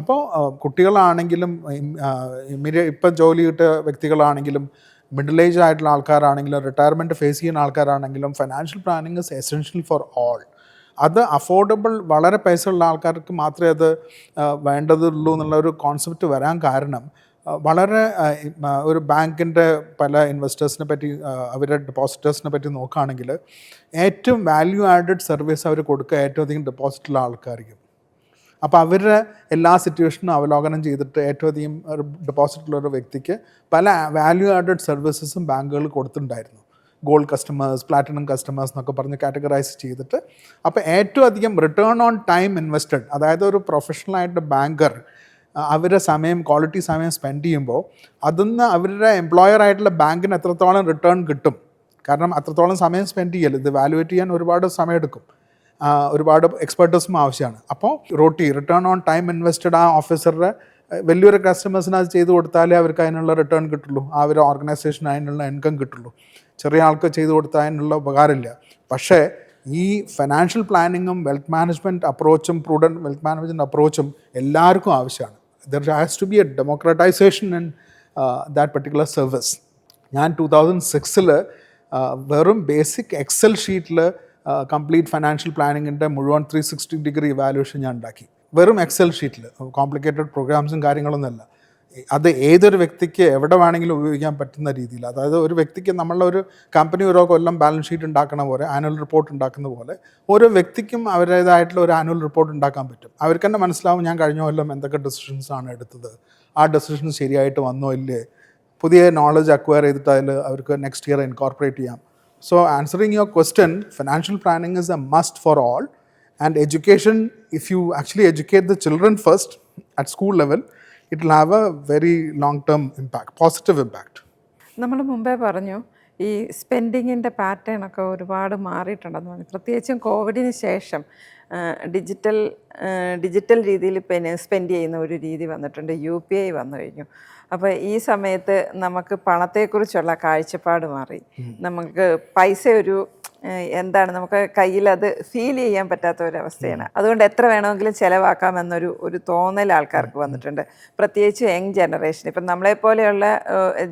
അപ്പോൾ കുട്ടികളാണെങ്കിലും ഇപ്പം ജോലി കിട്ടിയ വ്യക്തികളാണെങ്കിലും മിഡിൽ ഏജ് ആയിട്ടുള്ള ആൾക്കാരാണെങ്കിലും റിട്ടയർമെൻറ്റ് ഫേസ് ചെയ്യുന്ന ആൾക്കാരാണെങ്കിലും financial planning is essential for all. അത് അഫോർഡബിൾ, വളരെ പൈസ ഉള്ള ആൾക്കാർക്ക് മാത്രമേ അത് വേണ്ടതുള്ളൂ എന്നുള്ള ഒരു കോൺസെപ്റ്റ് വരാൻ കാരണം വളരെ ഒരു ബാങ്കിൻ്റെ പല ഇൻവെസ്റ്റേഴ്സിനെ പറ്റി അവരുടെ ഡെപ്പോസിറ്റേഴ്സിനെ പറ്റി നോക്കുകയാണെങ്കിൽ ഏറ്റവും വാല്യൂ ആഡഡ് സർവീസ് അവർ കൊടുക്കുക ഏറ്റവും അധികം ഡെപ്പോസിറ്റുള്ള ആൾക്കാർക്കും. അപ്പോൾ അവരുടെ എല്ലാ സിറ്റുവേഷനും അവലോകനം ചെയ്തിട്ട് ഏറ്റവും അധികം ഒരു ഡെപ്പോസിറ്റുള്ള വ്യക്തിക്ക് പല വാല്യൂ ആഡഡ് സർവീസസും ബാങ്കുകൾ കൊടുത്തിട്ടുണ്ടായിരുന്നു. ഗോൾഡ് കസ്റ്റമേഴ്സ്, പ്ലാറ്റിനം കസ്റ്റമേഴ്സ് എന്നൊക്കെ പറഞ്ഞ് കാറ്റഗറൈസ് ചെയ്തിട്ട്. അപ്പോൾ ഏറ്റവും അധികം റിട്ടേൺ ഓൺ ടൈം ഇൻവെസ്റ്റഡ്, അതായത് ഒരു പ്രൊഫഷണലായിട്ട് ബാങ്കർ അവരുടെ സമയം, ക്വാളിറ്റി സമയം സ്പെൻഡ് ചെയ്യുമ്പോൾ അതിന്ന് അവരുടെ എംപ്ലോയർ ആയിട്ടുള്ള ബാങ്കിന് എത്രത്തോളം റിട്ടേൺ കിട്ടും. കാരണം അത്രത്തോളം സമയം സ്പെൻഡ് ചെയ്യല്, ഇത് വാലുവേറ്റ് ചെയ്യാൻ ഒരുപാട് സമയമെടുക്കും, ഒരുപാട് എക്സ്പെർട്ടീസും ആവശ്യമാണ്. അപ്പോൾ റിട്ടേൺ ഓൺ ടൈം ഇൻവെസ്റ്റഡ് ആ ഓഫീസറുടെ വലിയൊരു കസ്റ്റമേഴ്സിന് അത് ചെയ്ത് കൊടുത്താലേ അവർക്ക് അതിനുള്ള റിട്ടേൺ കിട്ടുള്ളൂ, ആ ഒരു ഓർഗനൈസേഷന് അതിനുള്ള ഇൻകം കിട്ടുള്ളൂ. ചെറിയ ആൾക്ക് ചെയ്ത് കൊടുത്താൽ അതിനുള്ള ഉപകാരമില്ല. പക്ഷേ ഈ ഫിനാൻഷ്യൽ പ്ലാനിങ്ങും വെൽത്ത് മാനേജ്മെൻറ്റ് അപ്രോച്ചും പ്രൂഡൻറ്റ് വെൽത്ത് മാനേജ്മെൻറ്റ് അപ്രോച്ചും എല്ലാവർക്കും ആവശ്യമാണ്. There has to be a democratisation in that particular service. ഞാൻ 2006 വെറും ബേസിക് എക്സൽ ഷീറ്റിൽ കംപ്ലീറ്റ് ഫിനാൻഷ്യൽ പ്ലാനിങ്ങിൻ്റെ മുഴുവൻ 360 ഡിഗ്രി ഇവാലുവേഷൻ ഞാൻ ഉണ്ടാക്കി. വെറും എക്സൽ ഷീറ്റിൽ, കോംപ്ലിക്കേറ്റഡ് പ്രോഗ്രാംസും കാര്യങ്ങളൊന്നുമല്ല. അത് ഏതൊരു വ്യക്തിക്ക് എവിടെ വേണമെങ്കിലും ഉപയോഗിക്കാൻ പറ്റുന്ന രീതിയിൽ, അതായത് ഒരു വ്യക്തിക്ക് നമ്മളൊരു കമ്പനി ഓരോ കൊല്ലം ബാലൻസ് ഷീറ്റ് ഉണ്ടാക്കുന്ന പോലെ, ആനുവൽ റിപ്പോർട്ട് ഉണ്ടാക്കുന്ന പോലെ ഓരോ വ്യക്തിക്കും അവരുടേതായിട്ടുള്ള ഒരു ആനുവൽ റിപ്പോർട്ട് ഉണ്ടാക്കാൻ പറ്റും. അവർക്ക് തന്നെ മനസ്സിലാവും ഞാൻ കഴിഞ്ഞ കൊല്ലം എന്തൊക്കെ ഡെസിഷൻസാണ് എടുത്തത്, ആ ഡെസിഷൻ ശരിയായിട്ട് വന്നോ ഇല്ലേ, പുതിയ നോളജ് അക്വയർ ചെയ്തിട്ട് അതിൽ അവർക്ക് നെക്സ്റ്റ് ഇയർ ഇൻകോർപ്പറേറ്റ് ചെയ്യാം. So answering your question, financial planning is a must for all, and education, if you actually educate the children first at school level, it will have a very long term impact, positive impact. നമ്മൾ മുമ്പേ പറഞ്ഞു ഈ സ്പെൻഡിങ്ങിൻ്റെ pattern ഒക്കെ ഒരുപാട് മാറിയിട്ടുണ്ടെന്ന് പറഞ്ഞു. പ്രത്യേകിച്ചും കോവിഡിന് ശേഷം ഡിജിറ്റൽ രീതിയിൽ പിന്നെ സ്പെൻഡ് ചെയ്യുന്ന ഒരു രീതി വന്നിട്ടുണ്ട്, UPI വന്നു കഴിഞ്ഞു. അപ്പോൾ ഈ സമയത്ത് നമുക്ക് പണത്തെക്കുറിച്ചുള്ള കാഴ്ചപ്പാട് മാറി. നമുക്ക് പൈസ എന്താണ് നമുക്ക് കയ്യിൽ അത് ഫീൽ ചെയ്യാൻ പറ്റാത്ത ഒരവസ്ഥയാണ്. അതുകൊണ്ട് എത്ര വേണമെങ്കിലും ചിലവാക്കാമെന്നൊരു തോന്നൽ ആൾക്കാർക്ക് വന്നിട്ടുണ്ട്, പ്രത്യേകിച്ച് യങ് ജനറേഷൻ. ഇപ്പം നമ്മളെപ്പോലെയുള്ള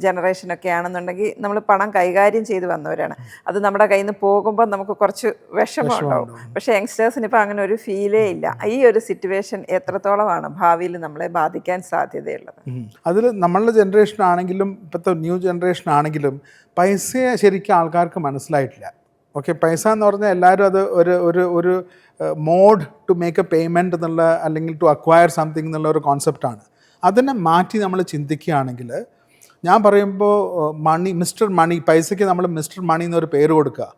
ജനറേഷനൊക്കെ ആണെന്നുണ്ടെങ്കിൽ നമ്മൾ പണം കൈകാര്യം ചെയ്ത് വന്നവരാണ്. അത് നമ്മുടെ കയ്യിൽ നിന്ന് പോകുമ്പോൾ നമുക്ക് കുറച്ച് വിഷമമുണ്ടാവും. പക്ഷേ യങ്സ്റ്റേഴ്സിന് ഇപ്പോൾ അങ്ങനെ ഒരു ഫീലേ ഇല്ല. ഈ ഒരു സിറ്റുവേഷൻ എത്രത്തോളമാണ് ഭാവിയിൽ നമ്മളെ ബാധിക്കാൻ സാധ്യതയുള്ളത്? അതിൽ നമ്മളുടെ ജനറേഷൻ ആണെങ്കിലും ഇപ്പോഴത്തെ ന്യൂ ജനറേഷൻ ആണെങ്കിലും പൈസയെ ശരിക്കും ആൾക്കാർക്ക് മനസ്സിലായിട്ടില്ല. ഓക്കെ, പൈസ എന്ന് പറഞ്ഞാൽ എല്ലാവരും അത് ഒരു mode to make a payment എന്നുള്ള, അല്ലെങ്കിൽ ടു അക്വയർ സംതിങ് എന്നുള്ള ഒരു കോൺസെപ്റ്റാണ്. അതിനെ മാറ്റി നമ്മൾ ചിന്തിക്കുകയാണെങ്കിൽ, ഞാൻ പറയുമ്പോൾ മിസ്റ്റർ മണി, പൈസയ്ക്ക് നമ്മൾ മിസ്റ്റർ മണി എന്നൊരു പേര് കൊടുക്കുക.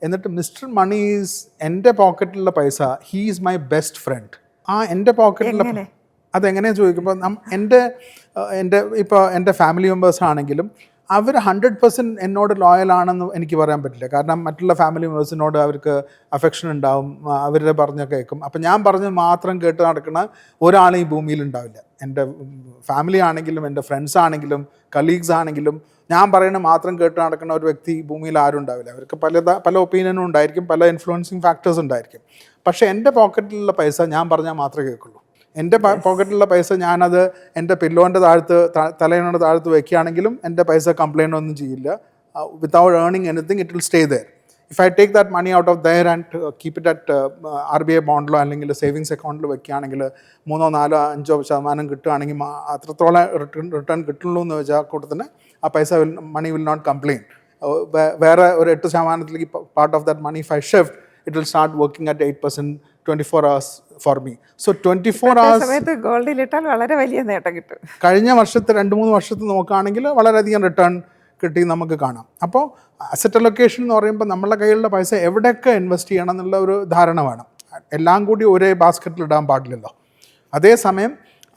എന്നിട്ട് മിസ്റ്റർ മണി ഈസ് എൻ്റെ പോക്കറ്റിലുള്ള പൈസ, he is my best friend. ആ എൻ്റെ പോക്കറ്റിലുള്ള അതെങ്ങനെയാണ് ചോദിക്കുമ്പോൾ ഇപ്പോൾ എൻ്റെ ഫാമിലി മെമ്പേഴ്സ് ആണെങ്കിലും അവർ 100% എന്നോട് ലോയലാണെന്ന് എനിക്ക് പറയാൻ പറ്റില്ല. കാരണം മറ്റുള്ള ഫാമിലി മെമ്പേഴ്സിനോട് അവർക്ക് അഫെക്ഷൻ ഉണ്ടാവും, അവരുടെ പറഞ്ഞൊക്കെ കേൾക്കും. അപ്പം ഞാൻ പറഞ്ഞ് മാത്രം കേട്ട് നടക്കുന്ന ഒരാളും ഈ ഭൂമിയിൽ ഉണ്ടാവില്ല. എൻ്റെ ഫാമിലി ആണെങ്കിലും എൻ്റെ ഫ്രണ്ട്സ് ആണെങ്കിലും കലീഗ്സ് ആണെങ്കിലും ഞാൻ പറയുന്നത് മാത്രം കേട്ട് നടക്കുന്ന ഒരു വ്യക്തി ഭൂമിയിൽ ആരും ഉണ്ടാവില്ല. അവർക്ക് പല ഒപ്പീനിയനും ഉണ്ടായിരിക്കും, പല ഇൻഫ്ലുവൻസിങ് ഫാക്ടേഴ്സ് ഉണ്ടായിരിക്കും. പക്ഷേ എൻ്റെ പോക്കറ്റിലുള്ള പൈസ ഞാൻ പറഞ്ഞാൽ മാത്രമേ കേൾക്കുള്ളൂ. എൻ്റെ പോക്കറ്റിലുള്ള പൈസ ഞാനത് എൻ്റെ പില്ലോൻ്റെ തലയിനോട് താഴത്ത് വയ്ക്കുകയാണെങ്കിലും എൻ്റെ പൈസ കംപ്ലൈൻ്റ് ഒന്നും ചെയ്യില്ല. Without earning anything it will stay there. If I take that money out of there and keep it at RBI ബോണ്ടിലോ അല്ലെങ്കിൽ സേവിങ്സ് അക്കൗണ്ടിൽ വെക്കുകയാണെങ്കിൽ 3, 4, 5% കിട്ടുകയാണെങ്കിൽ അത്രത്തോളം റിട്ടേൺ കിട്ടുള്ളൂ എന്ന് വെച്ചാൽ കൂട്ടത്തിന് ആ പൈസ മണി വിൽ നോട്ട് കംപ്ലെയിൻ. വേറെ ഒരു 8%ത്തിലേക്ക് part of that money if I shift, it will start working at 8%, 24 hours for me. So 24 hours സമയത്ത് ഗോൾഡിലിട്ടാൽ വളരെ വലിയ നേട്ടം കിട്ടും. കഴിഞ്ഞ വർഷത്തെ 2-3 വർഷത്തെ നോക്കുകയാണെങ്കിൽ വളരെയധികം റിട്ടേൺ കിട്ടി നമുക്ക് കാണാം. അപ്പോൾ അസറ്റ് അലൊക്കേഷൻ എന്ന് പറയുമ്പോൾ നമ്മളുടെ കയ്യിലുള്ള പൈസ എവിടെയൊക്കെ ഇൻവെസ്റ്റ് ചെയ്യണം എന്നുള്ള ഒരു ധാരണ വേണം. എല്ലാം കൂടി ഒരേ ബാസ്ക്കറ്റിൽ ഇടാൻ പാടില്ലല്ലോ. അതേസമയം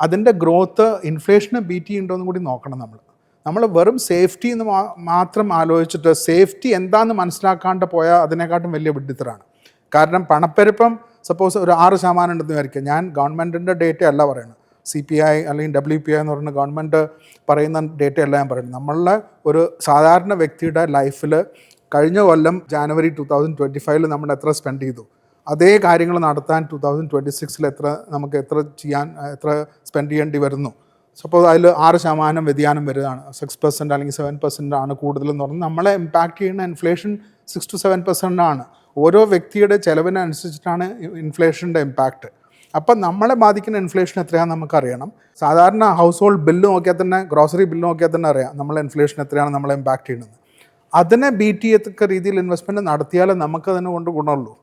അതിൻ്റെ ഗ്രോത്ത് ഇൻഫ്ലേഷനെ ബീറ്റ് ചെയ്യുന്നുണ്ടോ കൂടി നോക്കണം നമ്മൾ വെറും സേഫ്റ്റി എന്ന് മാത്രം ആലോചിച്ചിട്ട് സേഫ്റ്റി എന്താണെന്ന് മനസ്സിലാക്കാണ്ട് പോയാൽ അതിനെക്കാട്ടും വലിയ വിഡ്ഢിത്തരാണ്. കാരണം പണപ്പെരുപ്പം സപ്പോസ് ഒരു 6% ഉണ്ടെന്ന് വിചാരിക്കുക. ഞാൻ ഗവൺമെൻറ്റിൻ്റെ ഡേറ്റ അല്ല പറയുന്നത്, CPI അല്ലെങ്കിൽ WPI എന്ന് പറയുന്ന ഗവൺമെൻറ് പറയുന്ന ഡേറ്റ അല്ല ഞാൻ പറയുന്നത്. നമ്മളുടെ ഒരു സാധാരണ വ്യക്തിയുടെ ലൈഫിൽ കഴിഞ്ഞ കൊല്ലം ജാനുവരി 2025 നമ്മൾ എത്ര സ്പെൻഡ് ചെയ്തു, അതേ കാര്യങ്ങൾ നടത്താൻ 2026 എത്ര സ്പെൻഡ് ചെയ്യേണ്ടി വരുന്നു. സപ്പോസ് അതിൽ 6% വ്യതിയാനം വരുന്നതാണ്, 6% അല്ലെങ്കിൽ 7% ആണ് കൂടുതലെന്ന് പറഞ്ഞാൽ നമ്മളെ ഇമ്പാക്റ്റ് ചെയ്യുന്ന ഇൻഫ്ലേഷൻ 6 to 7% ആണ്. ഓരോ വ്യക്തിയുടെ ചിലവിനനുസരിച്ചിട്ടാണ് ഇൻഫ്ലേഷൻ്റെ ഇമ്പാക്റ്റ്. അപ്പം നമ്മളെ ബാധിക്കുന്ന ഇൻഫ്ലേഷൻ എത്രയാണെന്ന് നമുക്കറിയണം. സാധാരണ ഹൗസ് ഹോൾഡ് ബില്ല് നോക്കിയാൽ തന്നെ, ഗ്രോസറി ബില്ല് നോക്കിയാൽ തന്നെ അറിയാം നമ്മളെ ഇൻഫ്ലേഷൻ എത്രയാണ് നമ്മളെ ഇമ്പാക്റ്റ് ചെയ്യുന്നത്. അതിനെ ബീറ്റ് ചെയ്യത്തക്ക രീതിയിൽ ഇൻവെസ്റ്റ്മെൻറ്റ് നടത്തിയാലേ നമുക്കതിനെ കൊണ്ട് ഗുണമുള്ളൂ.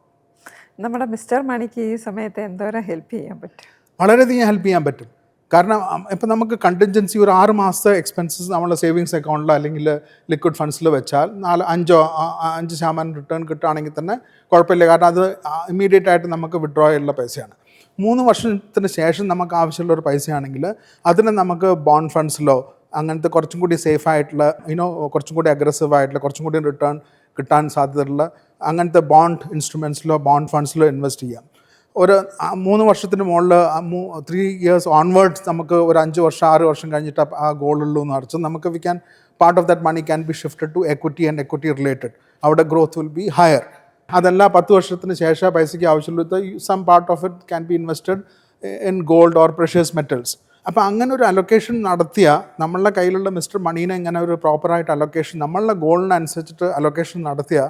നമ്മുടെ മിസ്റ്റർ മണിക്ക് ഈ സമയത്ത് എന്തോരം ഹെൽപ്പ് ചെയ്യാൻ പറ്റും? വളരെയധികം ഹെൽപ്പ് ചെയ്യാൻ പറ്റും. കാരണം ഇപ്പം നമുക്ക് കണ്ടിൻജൻസി ഒരു 6 മാസത്തെ എക്സ്പെൻസസ് നമ്മളെ സേവിങ്സ് അക്കൗണ്ടിൽ അല്ലെങ്കിൽ ലിക്വിഡ് ഫണ്ട്സിൽ വെച്ചാൽ 5% റിട്ടേൺ കിട്ടുകയാണെങ്കിൽ തന്നെ കുഴപ്പമില്ല. കാരണം അത് ഇമ്മീഡിയറ്റ് ആയിട്ട് നമുക്ക് വിഡ്രോ ചെയ്യാനുള്ള പൈസയാണ്. 3 വർഷത്തിന് ശേഷം നമുക്ക് ആവശ്യമുള്ളൊരു പൈസയാണെങ്കിൽ അതിനെ നമുക്ക് ബോണ്ട് ഫണ്ട്സിലോ അങ്ങനത്തെ കുറച്ചും കൂടി സേഫ് ആയിട്ടുള്ള കുറച്ചും കൂടി അഗ്രസീവ് ആയിട്ടുള്ള കുറച്ചും കൂടി റിട്ടേൺ കിട്ടാൻ സാധ്യതയുള്ള അങ്ങനത്തെ ബോണ്ട് ഇൻസ്ട്രുമെൻറ്റ്സിലോ ബോണ്ട് ഫണ്ട്സിലോ ഇൻവെസ്റ്റ് ചെയ്യാം. ഒരു 3 വർഷത്തിന് മുകളിൽ 3 years ഓൺവേർഡ്സ് നമുക്ക് ഒരു 5 വർഷം 6 വർഷം കഴിഞ്ഞിട്ട് ആ ഗോളുള്ളൂ എന്ന് അടച്ച് നമുക്ക് part of that money can be shifted to equity and equity related. അവിടെ ഗ്രോത്ത് വിൽ ബി ഹയർ. അതല്ല 10 വർഷത്തിന് ശേഷം പൈസയ്ക്ക് ആവശ്യമുള്ളത് some part of it can be invested in gold or precious metals. അപ്പോൾ അങ്ങനെ ഒരു അലൊക്കേഷൻ നടത്തിയ നമ്മളുടെ കയ്യിലുള്ള മിസ്റ്റർ മണീനെ ഇങ്ങനെ ഒരു പ്രോപ്പറായിട്ട് അലൊക്കേഷൻ നമ്മളുടെ ഗോളിനനുസരിച്ചിട്ട് അലൊക്കേഷൻ നടത്തിയ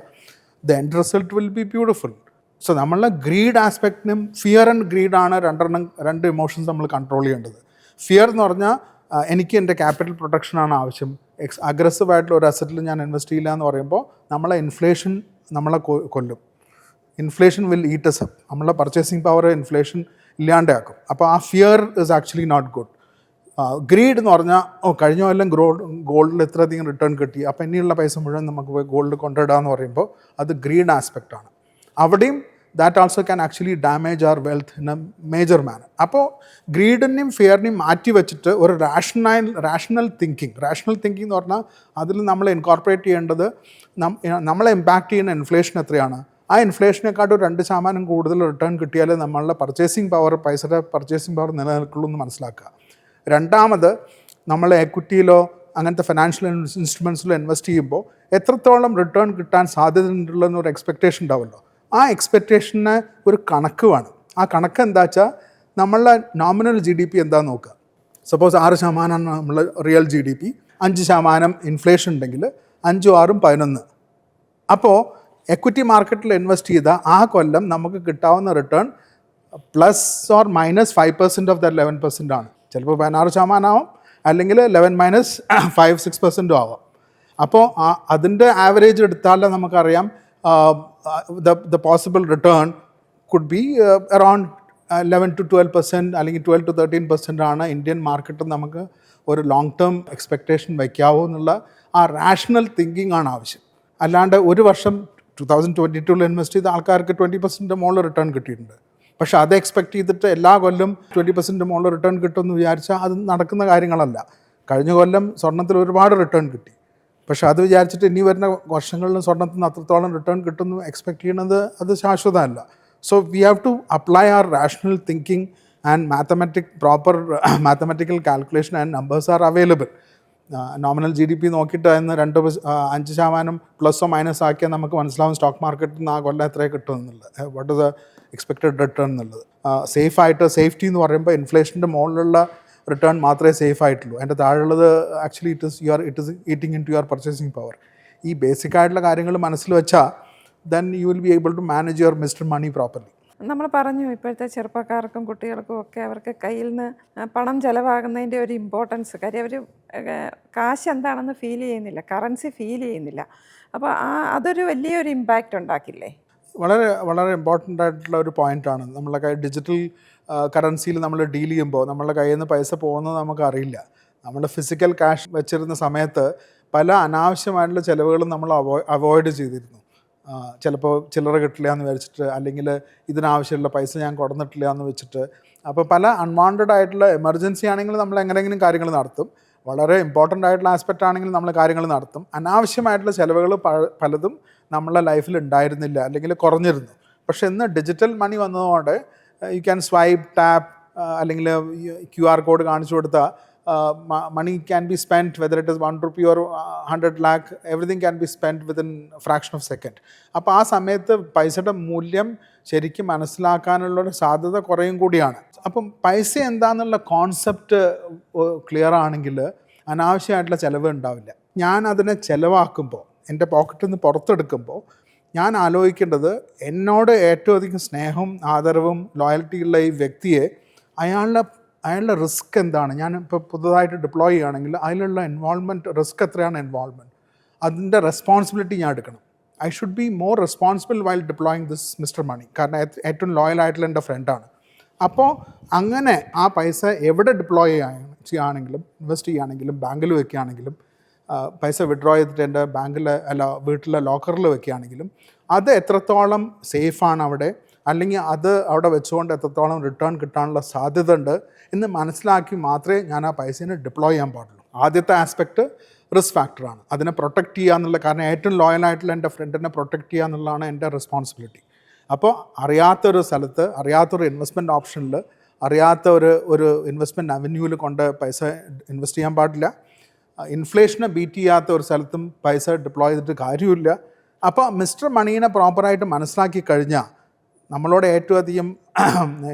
the end result will be beautiful. So നമ്മളുടെ ഗ്രീഡ് ആസ്പെക്റ്റിനും ഫിയർ ആൻഡ് ഗ്രീഡാണ് രണ്ട് ഇമോഷൻസ് നമ്മൾ കൺട്രോൾ ചെയ്യേണ്ടത്. ഫിയർ എന്ന് പറഞ്ഞാൽ എനിക്ക് എൻ്റെ ക്യാപിറ്റൽ പ്രൊട്ടക്ഷനാണ് ആവശ്യം, അഗ്രസീവായിട്ടുള്ള ഒരു അസറ്റിൽ ഞാൻ ഇൻവെസ്റ്റ് ചെയ്യില്ല എന്ന് പറയുമ്പോൾ നമ്മളെ ഇൻഫ്ലേഷൻ നമ്മളെ കൊല്ലും. Inflation will eat us up. നമ്മളെ പർച്ചേസിങ് പവർ ഇൻഫ്ലേഷൻ ഇല്ലാണ്ടാക്കും. അപ്പോൾ ആ fear is actually not good. Greed എന്ന് പറഞ്ഞാൽ കഴിഞ്ഞ കൊല്ലം ഗോൾഡിൽ ഇത്രയധികം റിട്ടേൺ കിട്ടി, അപ്പോൾ ഇനിയുള്ള പൈസ മുഴുവൻ നമുക്ക് പോയി ഗോൾഡ് കൊണ്ടിടാന്ന് പറയുമ്പോൾ അത് ഗ്രീഡ് ആസ്പെക്റ്റാണ്. അവിടെയും that also can actually damage our wealth in a major manner. അപ്പോൾ ഗ്രീഡിനെയും ഫിയറിനെയും മാറ്റി വെച്ചിട്ട് ഒരു റാഷണൽ തിങ്കിങ് എന്ന് പറഞ്ഞാൽ അതിൽ നമ്മൾ ഇൻകോർപ്പറേറ്റ് ചെയ്യേണ്ടത് നമ്മളെ ഇമ്പാക്റ്റ് ചെയ്യുന്ന ഇൻഫ്ലേഷൻ എത്രയാണ്, ആ ഇൻഫ്ലേഷനെക്കാട്ടും 2% കൂടുതൽ റിട്ടേൺ കിട്ടിയാലേ നമ്മളുടെ പൈസയുടെ പർച്ചേസിങ് പവർ നിലനിൽക്കുള്ളൂ എന്ന് മനസ്സിലാക്കുക. രണ്ടാമത് നമ്മൾ എക്വിറ്റിയിലോ അങ്ങനത്തെ ഫിനാൻഷ്യൽ ഇൻസ്ട്രുമെൻറ്റ്സിലോ ഇൻവെസ്റ്റ് ചെയ്യുമ്പോൾ എത്രത്തോളം റിട്ടേൺ കിട്ടാൻ സാധ്യതയുണ്ടെന്നൊരു എക്സ്പെക്റ്റേഷൻ ഉണ്ടാവുമല്ലോ. ആ എക്സ്പെക്റ്റേഷന് ഒരു കണക്ക് വേണം. ആ കണക്ക് എന്താ വെച്ചാൽ നമ്മളുടെ നോമിനൽ GDP എന്താണെന്ന് നോക്കുക. സപ്പോസ് 6% നമ്മൾ റിയൽ GDP, 5% ഇൻഫ്ലേഷൻ ഉണ്ടെങ്കിൽ 5 6 11. അപ്പോൾ എക്വിറ്റി മാർക്കറ്റിൽ ഇൻവെസ്റ്റ് ചെയ്ത ആ കൊല്ലം നമുക്ക് കിട്ടാവുന്ന റിട്ടേൺ ±5% ഓഫ് ദാറ്റ് 11% ആണ്. ചിലപ്പോൾ 16% ആവും, അല്ലെങ്കിൽ 11 - 5-6% ആവാം. അപ്പോൾ അതിൻ്റെ ആവറേജ് എടുത്താൽ നമുക്കറിയാം the possible return could be around 11 to 12% അല്ലെങ്കിൽ 12 to 13% ആണ് ഇന്ത്യൻ മാർക്കറ്റിൽ നമുക്ക് ഒരു ലോങ് ടേം എക്സ്പെക്റ്റേഷൻ വയ്ക്കാവോ എന്നുള്ള ആ റാഷണൽ തിങ്കിങ് ആണ് ആവശ്യം. അല്ലാണ്ട് ഒരു വർഷം 2022 ഇൻവെസ്റ്റ് ചെയ്ത ആൾക്കാർക്ക് 20% മുകളിൽ റിട്ടേൺ കിട്ടിയിട്ടുണ്ട്. പക്ഷേ അത് എക്സ്പെക്ട് ചെയ്തിട്ട് എല്ലാ കൊല്ലം 20% മുകളിൽ റിട്ടേൺ കിട്ടുമെന്ന് വിചാരിച്ചാൽ അത് നടക്കുന്ന കാര്യങ്ങളല്ല. കഴിഞ്ഞ കൊല്ലം സ്വർണ്ണത്തിൽ ഒരുപാട് റിട്ടേൺ കിട്ടി, പക്ഷേ അത് വിചാരിച്ചിട്ട് ഇനി വരുന്ന വർഷങ്ങളിലും സ്വർണ്ണത്തിൽ നിന്ന് അത്രത്തോളം റിട്ടേൺ കിട്ടുമെന്ന് എക്സ്പെക്ട് ചെയ്യുന്നത് അത് ശാശ്വതമല്ല. So we have to apply our rational thinking and proper mathematical calculation and numbers are available. Nominal GDP നോക്കിയിട്ട് അതിന് 5% പ്ലസോ മൈനസ് ആക്കിയാൽ നമുക്ക് മനസ്സിലാവും സ്റ്റോക്ക് മാർക്കറ്റിൽ നിന്ന് ആ കൊല്ലം എത്രയാണ് കിട്ടുമെന്നുള്ളത്, what is the expected return എന്നുള്ളത്. സേഫ്റ്റി എന്ന് പറയുമ്പോൾ ഇൻഫ്ലേഷൻ്റെ മുകളിലുള്ള റിട്ടേൺ മാത്രമേ സേഫ് ആയിട്ടുള്ളൂ. അതിൻ്റെ താഴെയുള്ളത് actually it is eating into your purchasing power. ഈ ബേസിക് ആയിട്ടുള്ള കാര്യങ്ങൾ മനസ്സിൽ വെച്ചാൽ then you will be able to manage your mister money properly. നമ്മൾ പറഞ്ഞു ഇപ്പോഴത്തെ ചെറുപ്പക്കാർക്കും കുട്ടികൾക്കും ഒക്കെ അവർക്ക് കയ്യിൽ നിന്ന് പണം ചിലവാകുന്നതിൻ്റെ ഒരു ഇമ്പോർട്ടൻസ്, കാര്യം അവർ കാശ് എന്താണെന്ന് ഫീൽ ചെയ്യുന്നില്ല, കറൻസി ഫീൽ ചെയ്യുന്നില്ല. അപ്പോൾ അതൊരു വലിയൊരു ഇമ്പാക്റ്റ് ഉണ്ടാക്കില്ലേ? വളരെ വളരെ ഇമ്പോർട്ടൻ്റ് ആയിട്ടുള്ള ഒരു പോയിൻ്റാണ്. നമ്മളെ കൈ ഡിജിറ്റൽ കറൻസിയിൽ നമ്മൾ ഡീൽ ചെയ്യുമ്പോൾ നമ്മളുടെ കയ്യിൽ നിന്ന് പൈസ പോകുന്നത് നമുക്കറിയില്ല. നമ്മൾ ഫിസിക്കൽ ക്യാഷ് വെച്ചിരുന്ന സമയത്ത് പല അനാവശ്യമായിട്ടുള്ള ചിലവുകളും നമ്മൾ അവോയ്ഡ് ചെയ്തിരുന്നു. ചിലപ്പോൾ ചില്ലറ കിട്ടില്ല എന്ന് വിചാരിച്ചിട്ട്, അല്ലെങ്കിൽ ഇതിനാവശ്യമുള്ള പൈസ ഞാൻ കൊടുത്തിട്ടില്ല എന്ന് വെച്ചിട്ട്. അപ്പോൾ പല അൺവാണ്ടഡ് ആയിട്ടുള്ള എമർജൻസി ആണെങ്കിൽ നമ്മൾ എങ്ങനെയെങ്കിലും കാര്യങ്ങൾ നടത്തും. വളരെ ഇമ്പോർട്ടൻ്റ് ആയിട്ടുള്ള ആസ്പെക്റ്റ് ആണെങ്കിൽ നമ്മൾ കാര്യങ്ങൾ നടത്തും. അനാവശ്യമായിട്ടുള്ള ചിലവുകൾ പലതും നമ്മളെ ലൈഫിൽ ഉണ്ടായിരുന്നില്ല, അല്ലെങ്കിൽ കുറഞ്ഞിരുന്നു. പക്ഷേ ഇന്ന് ഡിജിറ്റൽ മണി വന്നതുകൊണ്ട് യു ക്യാൻ സ്വൈപ്പ്, ടാപ്പ്, അല്ലെങ്കിൽ QR കോഡ് കാണിച്ചു കൊടുത്താൽ money can be spent, whether it is 1 rupee or 100 lakh, everything can be spent within fraction of second. അപ്പോൾ ആ സമയത്ത് പൈസയുടെ മൂല്യം ശരിക്കും മനസ്സിലാക്കാനുള്ളൊരു സാധ്യത കുറയും കൂടിയാണ്. അപ്പം പൈസ എന്താണെന്നുള്ള കോൺസെപ്റ്റ് ക്ലിയർ ആണെങ്കിൽ അനാവശ്യമായിട്ടുള്ള ചിലവ് ഉണ്ടാവില്ല. ഞാൻ അതിനെ ചിലവാക്കുമ്പോൾ, എൻ്റെ പോക്കറ്റിൽ നിന്ന് പുറത്തെടുക്കുമ്പോൾ ഞാൻ ആലോചിക്കേണ്ടത്, എന്നോട് ഏറ്റവും അധികം സ്നേഹവും ആദരവും ലോയൽറ്റിയുള്ള ഈ വ്യക്തിയെ അയാളുടെ റിസ്ക് എന്താണ്. ഞാൻ ഇപ്പോൾ പുതുതായിട്ട് ഡിപ്ലോയ് ചെയ്യുകയാണെങ്കിൽ അതിലുള്ള ഇൻവോൾവ്മെൻറ്റ്, റിസ്ക് എത്രയാണ് ഇൻവോൾവ്മെൻറ്റ്, അതിൻ്റെ റെസ്പോൺസിബിലിറ്റി ഞാൻ എടുക്കണം. I should be more responsible while deploying this mister money. കാരണം ഏറ്റവും ലോയൽ ആയിട്ടുള്ള എൻ്റെ ഫ്രണ്ടാണ്. അപ്പോൾ അങ്ങനെ ആ പൈസ എവിടെ ഡിപ്ലോയ് ചെയ്യുകയാണെങ്കിലും, ഇൻവെസ്റ്റ് ചെയ്യുകയാണെങ്കിലും, ബാങ്കിൽ വെക്കുകയാണെങ്കിലും, പൈസ വിഡ്രോ ചെയ്തിട്ട് എൻ്റെ ബാങ്കിൽ വീട്ടിലെ ലോക്കറിൽ വെക്കുകയാണെങ്കിലും, അത് എത്രത്തോളം സേഫാണ് അവിടെ, അല്ലെങ്കിൽ അത് അവിടെ വെച്ചുകൊണ്ട് എത്രത്തോളം റിട്ടേൺ കിട്ടാനുള്ള സാധ്യത ഉണ്ട് എന്ന് മനസ്സിലാക്കി മാത്രമേ ഞാൻ ആ പൈസേനെ ഡിപ്ലോയ് ചെയ്യാൻ പാടുള്ളൂ. ആദ്യത്തെ ആസ്പെക്റ്റ് റിസ്ക് ഫാക്ടറാണ്. അതിനെ പ്രൊട്ടക്റ്റ് ചെയ്യുക എന്നുള്ള, കാരണം ഏറ്റവും ലോയലായിട്ടുള്ള എൻ്റെ ഫ്രണ്ടിനെ പ്രൊട്ടക്റ്റ് ചെയ്യുക എന്നുള്ളതാണ് എൻ്റെ റെസ്പോൺസിബിലിറ്റി. അപ്പോൾ അറിയാത്തൊരു സ്ഥലത്ത്, അറിയാത്തൊരു ഇൻവെസ്റ്റ്മെൻറ്റ് ഓപ്ഷനിൽ, അറിയാത്ത ഒരു ഇൻവെസ്റ്റ്മെൻറ്റ് അവന്യൂവിൽ കൊണ്ട് പൈസ ഇൻവെസ്റ്റ് ചെയ്യാൻ പാടില്ല. ഇൻഫ്ലേഷനെ ബീറ്റ് ചെയ്യാത്ത ഒരു സ്ഥലത്തും പൈസ ഡിപ്ലോയ് ചെയ്തിട്ട് കാര്യമില്ല. അപ്പോൾ മിസ്റ്റർ മണീനെ പ്രോപ്പറായിട്ട് മനസ്സിലാക്കി കഴിഞ്ഞാൽ, നമ്മളോട് ഏറ്റവും അധികം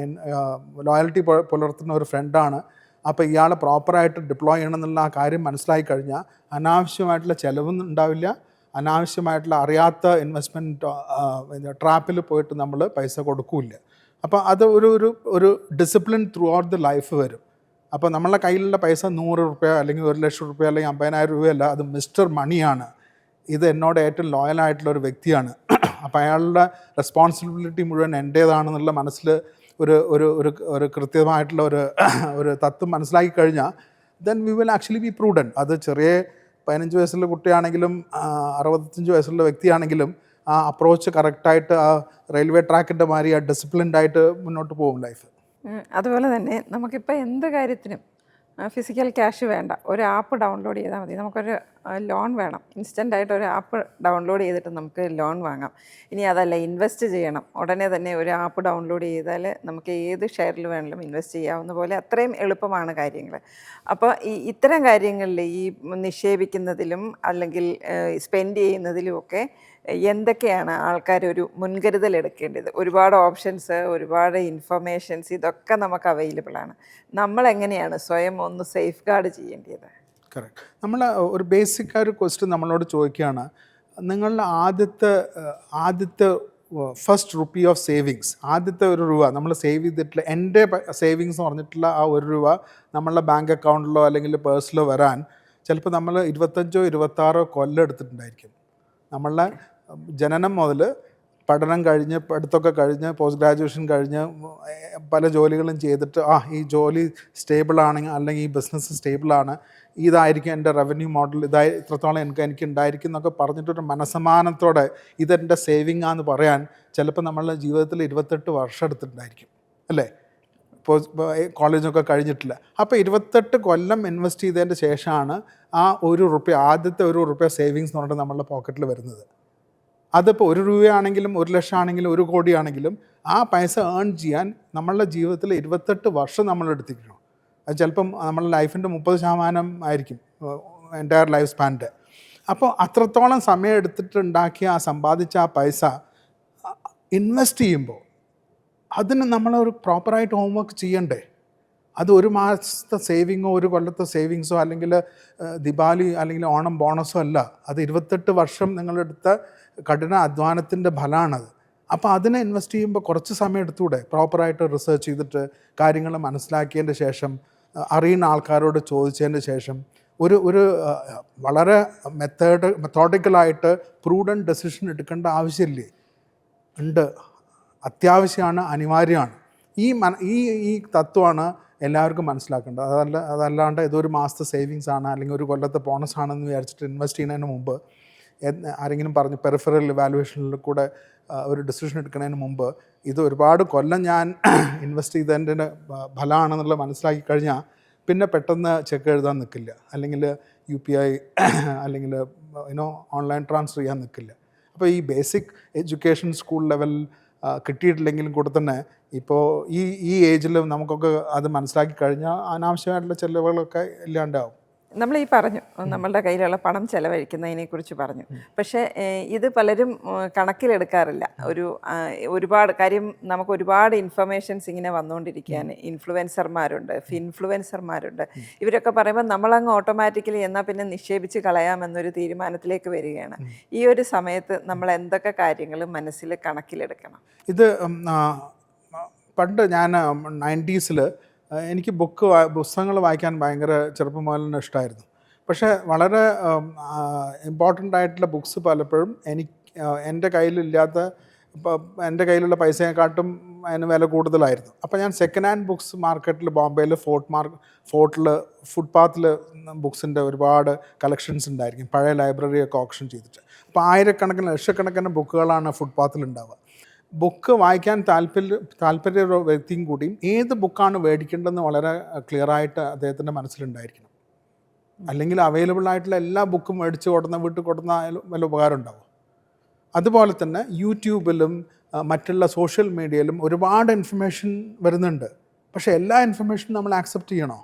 ലോയൽറ്റി പുലർത്തുന്ന ഒരു ഫ്രണ്ടാണ്, അപ്പോൾ ഇയാളെ പ്രോപ്പറായിട്ട് ഡിപ്ലോയ് ചെയ്യണം എന്നുള്ള ആ കാര്യം മനസ്സിലാക്കി കഴിഞ്ഞാൽ അനാവശ്യമായിട്ടുള്ള ചിലവൊന്നും ഉണ്ടാവില്ല. അനാവശ്യമായിട്ടുള്ള അറിയാത്ത ഇൻവെസ്റ്റ്മെൻറ്റ് ട്രാപ്പിൽ പോയിട്ട് നമ്മൾ പൈസ കൊടുക്കില്ല. അപ്പോൾ അത് ഒരു discipline through out the life വരും. അപ്പോൾ നമ്മളെ കയ്യിലുള്ള പൈസ 100 രൂപ അല്ലെങ്കിൽ 1 ലക്ഷം രൂപ അല്ലെങ്കിൽ 50,000 രൂപയല്ല, അത് മിസ്റ്റർ മണിയാണ്. ഇത് എന്നോട് ഏറ്റവും ലോയലായിട്ടുള്ള ഒരു വ്യക്തിയാണ്. അപ്പോൾ അയാളുടെ റെസ്പോൺസിബിലിറ്റി മുഴുവൻ എൻ്റേതാണെന്നുള്ള മനസ്സിൽ ഒരു കൃത്യമായിട്ടുള്ള ഒരു തത്വം മനസ്സിലാക്കി കഴിഞ്ഞാൽ then we will actually B prudent. അത് ചെറിയ 15 വയസ്സുള്ള കുട്ടിയാണെങ്കിലും 65 വയസ്സുള്ള വ്യക്തിയാണെങ്കിലും ആ അപ്രോച്ച് കറക്റ്റായിട്ട്, ആ റെയിൽവേ ട്രാക്കിൻ്റെ മാതിരി ആ ഡിസിപ്ലിൻഡ് ആയിട്ട് മുന്നോട്ട് പോകും ലൈഫ്. അതുപോലെ തന്നെ നമുക്കിപ്പോൾ എന്ത് കാര്യത്തിനും ഫിസിക്കൽ ക്യാഷ് വേണ്ട, ഒരു ആപ്പ് ഡൗൺലോഡ് ചെയ്താൽ മതി. നമുക്കൊരു ലോൺ വേണം, ഇൻസ്റ്റൻ്റായിട്ട് ഒരു ആപ്പ് ഡൗൺലോഡ് ചെയ്തിട്ട് നമുക്ക് ലോൺ വാങ്ങാം. ഇനി അതല്ല, ഇൻവെസ്റ്റ് ചെയ്യണം, ഉടനെ തന്നെ ഒരു ആപ്പ് ഡൗൺലോഡ് ചെയ്താൽ നമുക്ക് ഏത് ഷെയറിൽ വേണമെങ്കിലും ഇൻവെസ്റ്റ് ചെയ്യാവുന്ന പോലെ അത്രയും എളുപ്പമാണ് കാര്യങ്ങൾ. അപ്പോൾ ഇത്തരം കാര്യങ്ങളിൽ ഈ നിക്ഷേപിക്കുന്നതിലും അല്ലെങ്കിൽ സ്പെൻഡ് ചെയ്യുന്നതിലും ഒക്കെ എന്തൊക്കെയാണ് ആൾക്കാരൊരു മുൻകരുതൽ എടുക്കേണ്ടത്? ഒരുപാട് ഓപ്ഷൻസ്, ഒരുപാട് ഇൻഫർമേഷൻസ്, ഇതൊക്കെ നമുക്ക് അവൈലബിൾ ആണ്. നമ്മളെങ്ങനെയാണ് സ്വയം ഒന്ന് സേഫ് ഗാർഡ് ചെയ്യേണ്ടത്? കറക്റ്റ്. നമ്മൾ ഒരു ബേസിക് ഒരു ക്വസ്റ്റ്യൻ നമ്മളോട് ചോദിക്കുകയാണ്, നിങ്ങളുടെ ആദ്യത്തെ ഫസ്റ്റ് റുപ്പി ഓഫ് സേവിങ്സ്, ആദ്യത്തെ 1 രൂപ നമ്മൾ സേവ് ചെയ്തിട്ടുള്ള, എൻ്റെ സേവിങ്സ് എന്ന് പറഞ്ഞിട്ടുള്ള ആ 1 രൂപ നമ്മളുടെ ബാങ്ക് അക്കൗണ്ടിലോ അല്ലെങ്കിൽ പേഴ്സിലോ വരാൻ ചിലപ്പോൾ നമ്മൾ 25-26 കൊല്ലം എടുത്തിട്ടുണ്ടായിരിക്കും. നമ്മളുടെ ജനനം മുതൽ പഠനം കഴിഞ്ഞ്, പഠിത്തമൊക്കെ കഴിഞ്ഞ്, പോസ്റ്റ് ഗ്രാജുവേഷൻ കഴിഞ്ഞ് പല ജോലികളും ചെയ്തിട്ട് ഈ ജോലി സ്റ്റേബിളാണെങ്കിൽ, അല്ലെങ്കിൽ ഈ ബിസിനസ് സ്റ്റേബിളാണ്, ഇതായിരിക്കും എൻ്റെ റവന്യൂ മോഡൽ, ഇത്രത്തോളം എനിക്ക് ഉണ്ടായിരിക്കും എന്നൊക്കെ പറഞ്ഞിട്ടൊരു മനസ്സമാനത്തോടെ ഇതെൻ്റെ സേവിങ് ആണെന്ന് പറയാൻ ചിലപ്പോൾ നമ്മളുടെ ജീവിതത്തിൽ 28 വർഷം എടുത്തിട്ടുണ്ടായിരിക്കും, അല്ലേ? ഇപ്പോൾ കോളേജൊക്കെ കഴിഞ്ഞിട്ടില്ല. അപ്പോൾ 28 കൊല്ലം ഇൻവെസ്റ്റ് ചെയ്തതിൻ്റെ ശേഷമാണ് ആ 1 റുപ്യ, ആദ്യത്തെ 1 റുപ്യ സേവിങ്സ് എന്ന് പറഞ്ഞിട്ട് നമ്മളുടെ പോക്കറ്റിൽ വരുന്നത്. അതിപ്പോൾ 1 രൂപയാണെങ്കിലും 1 ലക്ഷം ആണെങ്കിലും 1 കോടിയാണെങ്കിലും ആ പൈസ ഏൺ ചെയ്യാൻ നമ്മളുടെ ജീവിതത്തിൽ 28 വർഷം നമ്മൾ എടുത്തിരിക്കണം. അത് ചിലപ്പം നമ്മളുടെ ലൈഫിൻ്റെ 30% ആയിരിക്കും എൻ്റയർ ലൈഫ് സ്പാൻ്റെ. അപ്പോൾ അത്രത്തോളം സമയം എടുത്തിട്ടുണ്ടാക്കിയ സമ്പാദിച്ച ആ പൈസ ഇൻവെസ്റ്റ് ചെയ്യുമ്പോൾ അതിന് നമ്മളൊരു പ്രോപ്പറായിട്ട് ഹോംവർക്ക് ചെയ്യണ്ടേ? അത് 1 മാസത്തെ സേവിങ്ങോ 1 കൊല്ലത്തെ സേവിങ്സോ അല്ലെങ്കിൽ ദിവാലി അല്ലെങ്കിൽ ഓണം ബോണസോ അല്ല. അത് 28 വർഷം നിങ്ങളെടുത്ത കഠിന അധ്വാനത്തിൻ്റെ ഫലമാണത്. അപ്പോൾ അതിനെ ഇൻവെസ്റ്റ് ചെയ്യുമ്പോൾ കുറച്ച് സമയം എടുത്തുകൂടെ? പ്രോപ്പറായിട്ട് റിസർച്ച് ചെയ്തിട്ട് കാര്യങ്ങൾ മനസ്സിലാക്കിയതിൻ്റെ ശേഷം, അറിയുന്ന ആൾക്കാരോട് ചോദിച്ചതിൻ്റെ ശേഷം ഒരു വളരെ മെത്തോഡിക്കലായിട്ട് പ്രൂഡൻറ്റ് ഡെസിഷൻ എടുക്കേണ്ട ആവശ്യമില്ലേ? ഉണ്ട്, അത്യാവശ്യമാണ്, അനിവാര്യമാണ്. ഈ തത്വമാണ് എല്ലാവർക്കും മനസ്സിലാക്കേണ്ടത്. അതല്ലാണ്ട് ഇതൊരു മാസത്തെ സേവിങ്സ് ആണ് അല്ലെങ്കിൽ ഒരു കൊല്ലത്തെ ബോണസ് ആണെന്ന് വിചാരിച്ചിട്ട് ഇൻവെസ്റ്റ് ചെയ്യുന്നതിന് മുമ്പ് ആരെങ്കിലും പറഞ്ഞ് പെറിഫറൽ ഇവാലുവേഷനിൽ കൂടെ ഒരു ഡിസിഷൻ എടുക്കുന്നതിന് മുമ്പ് ഇത് ഒരുപാട് കൊല്ലം ഞാൻ ഇൻവെസ്റ്റ് ചെയ്തതിൻ്റെ ഫലമാണെന്നുള്ളത് മനസ്സിലാക്കി കഴിഞ്ഞാൽ പിന്നെ പെട്ടെന്ന് ചെക്ക് എഴുതാൻ നിൽക്കില്ല, അല്ലെങ്കിൽ UPI അല്ലെങ്കിൽ ഓൺലൈൻ ട്രാൻസ്ഫർ ചെയ്യാൻ നിൽക്കില്ല. അപ്പോൾ ഈ ബേസിക് എഡ്യൂക്കേഷൻ സ്കൂൾ ലെവൽ കിട്ടിയിട്ടില്ലെങ്കിലും കൂടെ തന്നെ ഇപ്പോൾ ഈ ഏജിൽ നമുക്കൊക്കെ അത് മനസ്സിലാക്കി കഴിഞ്ഞാൽ അനാവശ്യമായിട്ടുള്ള ചിലവുകളൊക്കെ ഇല്ലാണ്ടാവും. നമ്മൾ ഈ പറഞ്ഞു നമ്മളുടെ കയ്യിലുള്ള പണം ചെലവഴിക്കുന്നതിനെ കുറിച്ച് പറഞ്ഞു. പക്ഷേ ഇത് പലരും കണക്കിലെടുക്കാറില്ല. ഒരുപാട് കാര്യം നമുക്ക് ഒരുപാട് ഇൻഫർമേഷൻസ് ഇങ്ങനെ വന്നുകൊണ്ടിരിക്കുകയാണ്. ഇൻഫ്ലുവൻസർമാരുണ്ട്, ഫിൻഫ്ലുവൻസർമാരുണ്ട്. ഇവരൊക്കെ പറയുമ്പോൾ നമ്മളങ്ങ് ഓട്ടോമാറ്റിക്കലി എന്നാൽ പിന്നെ നിക്ഷേപിച്ച് കളയാമെന്നൊരു തീരുമാനത്തിലേക്ക് വരികയാണ്. ഈ ഒരു സമയത്ത് നമ്മൾ എന്തൊക്കെ കാര്യങ്ങൾ മനസ്സിൽ കണക്കിലെടുക്കണം? ഇത് പണ്ട് ഞാൻ 90s എനിക്ക് പുസ്തകങ്ങൾ വായിക്കാൻ ഭയങ്കര ചെറുപ്പം മുതൽ തന്നെ ഇഷ്ടമായിരുന്നു. പക്ഷേ വളരെ ഇമ്പോർട്ടൻ്റ് ആയിട്ടുള്ള ബുക്സ് പലപ്പോഴും എൻ്റെ കയ്യിലില്ലാത്ത, എൻ്റെ കയ്യിലുള്ള പൈസയെക്കാട്ടും അതിന് വില കൂടുതലായിരുന്നു. അപ്പോൾ ഞാൻ സെക്കൻഡ് ഹാൻഡ് ബുക്സ് മാർക്കറ്റിൽ ബോംബെയിൽ ഫോർട്ടിൽ ഫുട്പാത്തിൽ ബുക്സിൻ്റെ ഒരുപാട് കളക്ഷൻസ് ഉണ്ടായിരിക്കും, പഴയ ലൈബ്രറിയൊക്കെ ഓപ്ഷൻ ചെയ്തിട്ട്. അപ്പോൾ ആയിരക്കണക്കിന് ലക്ഷക്കണക്കിന് ബുക്കുകളാണ് ഫുട്പാത്തിൽ ഉണ്ടാവുക. ബുക്ക് വായിക്കാൻ താല്പര്യ വ്യക്തിയും കൂടിയും ഏത് ബുക്കാണ് മേടിക്കേണ്ടതെന്ന് വളരെ ക്ലിയറായിട്ട് അദ്ദേഹത്തിൻ്റെ മനസ്സിലുണ്ടായിരിക്കണം. അല്ലെങ്കിൽ അവൈലബിൾ ആയിട്ടുള്ള എല്ലാ ബുക്കും മേടിച്ച് വീട്ടിൽ കൊടുത്താലും വല്ല ഉപകാരം ഉണ്ടാവും. അതുപോലെ തന്നെ യൂട്യൂബിലും മറ്റുള്ള സോഷ്യൽ മീഡിയയിലും ഒരുപാട് ഇൻഫർമേഷൻ വരുന്നുണ്ട്. പക്ഷേ എല്ലാ ഇൻഫർമേഷനും നമ്മൾ ആക്സെപ്റ്റ് ചെയ്യണോ?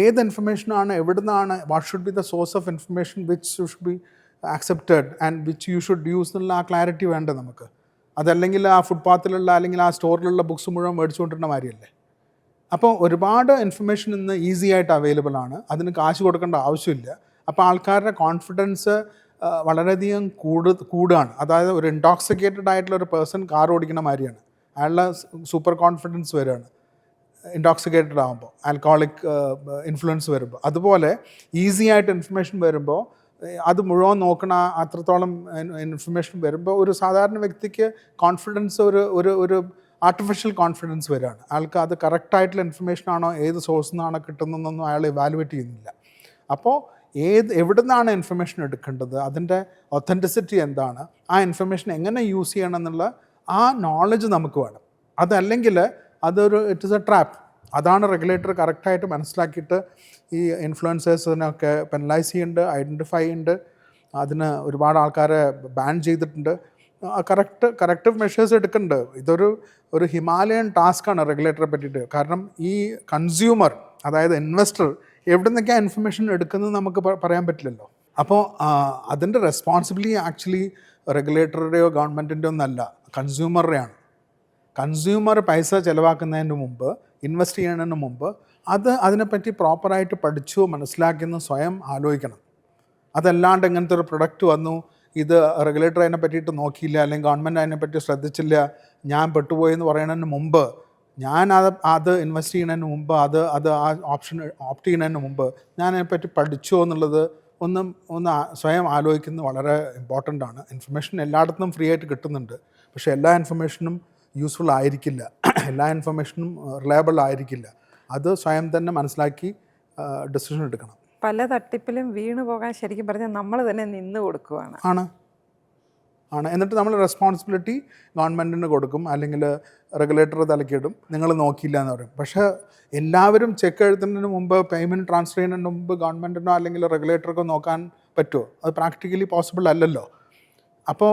ഏത് ഇൻഫർമേഷനാണ്, എവിടുന്നാണ്, what should be the source of information which should be accepted and which you should use എന്നുള്ള ആ ക്ലാരിറ്റി വേണ്ട നമുക്ക്. അതല്ലെങ്കിൽ ആ ഫുട്പാത്തിലുള്ള അല്ലെങ്കിൽ ആ സ്റ്റോറിലുള്ള ബുക്സ് മുഴുവൻ മേടിച്ചുകൊണ്ടിരുന്ന മാതിരിയല്ലേ. അപ്പോൾ ഒരുപാട് ഇൻഫർമേഷൻ ഇന്ന് ഈസി ആയിട്ട് അവൈലബിൾ ആണ്, അതിന് കാശ് കൊടുക്കേണ്ട ആവശ്യമില്ല. അപ്പോൾ ആൾക്കാരുടെ കോൺഫിഡൻസ് വളരെയധികം കൂടുകയാണ്. അതായത് ഒരു ഇൻടോക്സിക്കേറ്റഡ് ആയിട്ടുള്ള ഒരു പേഴ്സൺ കാർ ഓടിക്കുന്ന മാതിരിയാണ്, അയാളുടെ സൂപ്പർ കോൺഫിഡൻസ് വരികയാണ് ഇൻടോക്സിക്കേറ്റഡ് ആകുമ്പോൾ, ആൽക്കഹോളിക് ഇൻഫ്ലുവൻസ് വരുമ്പോൾ. അതുപോലെ ഈസി ആയിട്ട് ഇൻഫർമേഷൻ വരുമ്പോൾ അത് മുഴുവൻ നോക്കണ അത്രത്തോളം ഇൻഫർമേഷൻ വരുമ്പോൾ ഒരു സാധാരണ വ്യക്തിക്ക് കോൺഫിഡൻസ് ഒരു ആർട്ടിഫിഷ്യൽ കോൺഫിഡൻസ് വരികയാണ്. ആൾക്ക് അത് കറക്റ്റായിട്ടുള്ള ഇൻഫർമേഷനാണോ ഏത് സോഴ്സിൽ നിന്നാണോ കിട്ടുന്നതെന്നൊന്നും അയാൾ ഇവാലുവേറ്റ് ചെയ്യുന്നില്ല. അപ്പോൾ എവിടെ നിന്നാണ് ഇൻഫർമേഷൻ എടുക്കേണ്ടത്, അതിൻ്റെ ഒത്തൻറ്റിസിറ്റി എന്താണ്, ആ ഇൻഫർമേഷൻ എങ്ങനെ യൂസ് ചെയ്യണം എന്നുള്ള ആ നോളജ് നമുക്ക് വേണം. അതല്ലെങ്കിൽ ഇറ്റ് ഇസ് എ ട്രാപ്പ്. അതാണ് റെഗുലേറ്റർ കറക്റ്റായിട്ട് മനസ്സിലാക്കിയിട്ട് ഈ ഇൻഫ്ലുവൻസേഴ്സിനൊക്കെ പെനലൈസ് ചെയ്യുന്നുണ്ട്, ഐഡൻറ്റിഫൈ ചെയ്യുന്നുണ്ട്. അതിന് ഒരുപാട് ആൾക്കാരെ ബാൻ ചെയ്തിട്ടുണ്ട്, കറക്റ്റീവ് മെഷേഴ്സ് എടുക്കുന്നുണ്ട്. ഒരു ഹിമാലയൻ ടാസ്ക്കാണ് റെഗുലേറ്ററെ പറ്റിയിട്ട്. കാരണം ഈ കൺസ്യൂമർ, അതായത് ഇൻവെസ്റ്റർ എവിടെ നിന്നൊക്കെയാണ് ഇൻഫർമേഷൻ എടുക്കുന്നത് നമുക്ക് പറയാൻ പറ്റില്ലല്ലോ. അപ്പോൾ അതിൻ്റെ റെസ്പോൺസിബിലിറ്റി ആക്ച്വലി റെഗുലേറ്ററുടെയോ ഗവൺമെൻറ്റിൻ്റെയോ ഒന്നല്ല, കൺസ്യൂമറുടെയാണ്. കൺസ്യൂമർ പൈസ ചിലവാക്കുന്നതിന് മുമ്പ്, ഇൻവെസ്റ്റ് ചെയ്യുന്നതിന് മുമ്പ് അതിനെപ്പറ്റി പ്രോപ്പറായിട്ട് പഠിച്ചോ മനസ്സിലാക്കിയെന്ന് സ്വയം ആലോചിക്കണം. അതല്ലാണ്ട് ഇങ്ങനത്തെ ഒരു പ്രൊഡക്റ്റ് വന്നു, ഇത് റെഗുലേറ്റർ അതിനെ പറ്റിയിട്ട് നോക്കിയില്ല, അല്ലെങ്കിൽ ഗവൺമെൻറ് അതിനെപ്പറ്റി ശ്രദ്ധിച്ചില്ല, ഞാൻ പെട്ടുപോയെന്ന് പറയുന്നതിന് മുമ്പ്, ഞാൻ അത് ഇൻവെസ്റ്റ് ചെയ്യുന്നതിന് മുമ്പ്, ആ ഓപ്ഷൻ ഓപ്റ്റ് ചെയ്യുന്നതിന് മുമ്പ് ഞാൻ അതിനെപ്പറ്റി പഠിച്ചോ എന്നുള്ളത് ഒന്ന് സ്വയം ആലോചിക്കുന്നത് വളരെ ഇമ്പോർട്ടൻ്റ് ആണ്. ഇൻഫർമേഷൻ എല്ലായിടത്തും ഫ്രീ ആയിട്ട് കിട്ടുന്നുണ്ട്, പക്ഷേ എല്ലാ ഇൻഫർമേഷനും യൂസ്ഫുൾ ആയിരിക്കില്ല, എല്ലാ ഇൻഫർമേഷനും റിലയബിൾ ആയിരിക്കില്ല. അത് സ്വയം തന്നെ മനസ്സിലാക്കി ഡിസിഷൻ എടുക്കണം. പല തട്ടിപ്പിലും വീണു പോകാൻ ശരിക്കും പറഞ്ഞാൽ നമ്മൾ തന്നെ നിന്ന് കൊടുക്കുകയാണ്. ആണ്. എന്നിട്ട് നമ്മൾ റെസ്പോൺസിബിലിറ്റി ഗവൺമെൻറ്റിന് കൊടുക്കും, അല്ലെങ്കിൽ റെഗുലേറ്റർ തലക്കിടും, നിങ്ങൾ നോക്കിയില്ല എന്ന് പറയും. പക്ഷേ എല്ലാവരും ചെക്ക് എഴുതുന്നതിന് മുമ്പ്, പേയ്മെൻറ്റ് ട്രാൻസ്ഫർ ചെയ്യുന്നതിന് മുമ്പ് ഗവൺമെൻറ്റിനോ അല്ലെങ്കിൽ റെഗുലേറ്റർക്കോ നോക്കാൻ പറ്റുമോ? അത് പ്രാക്ടിക്കലി പോസിബിൾ അല്ലല്ലോ. അപ്പോൾ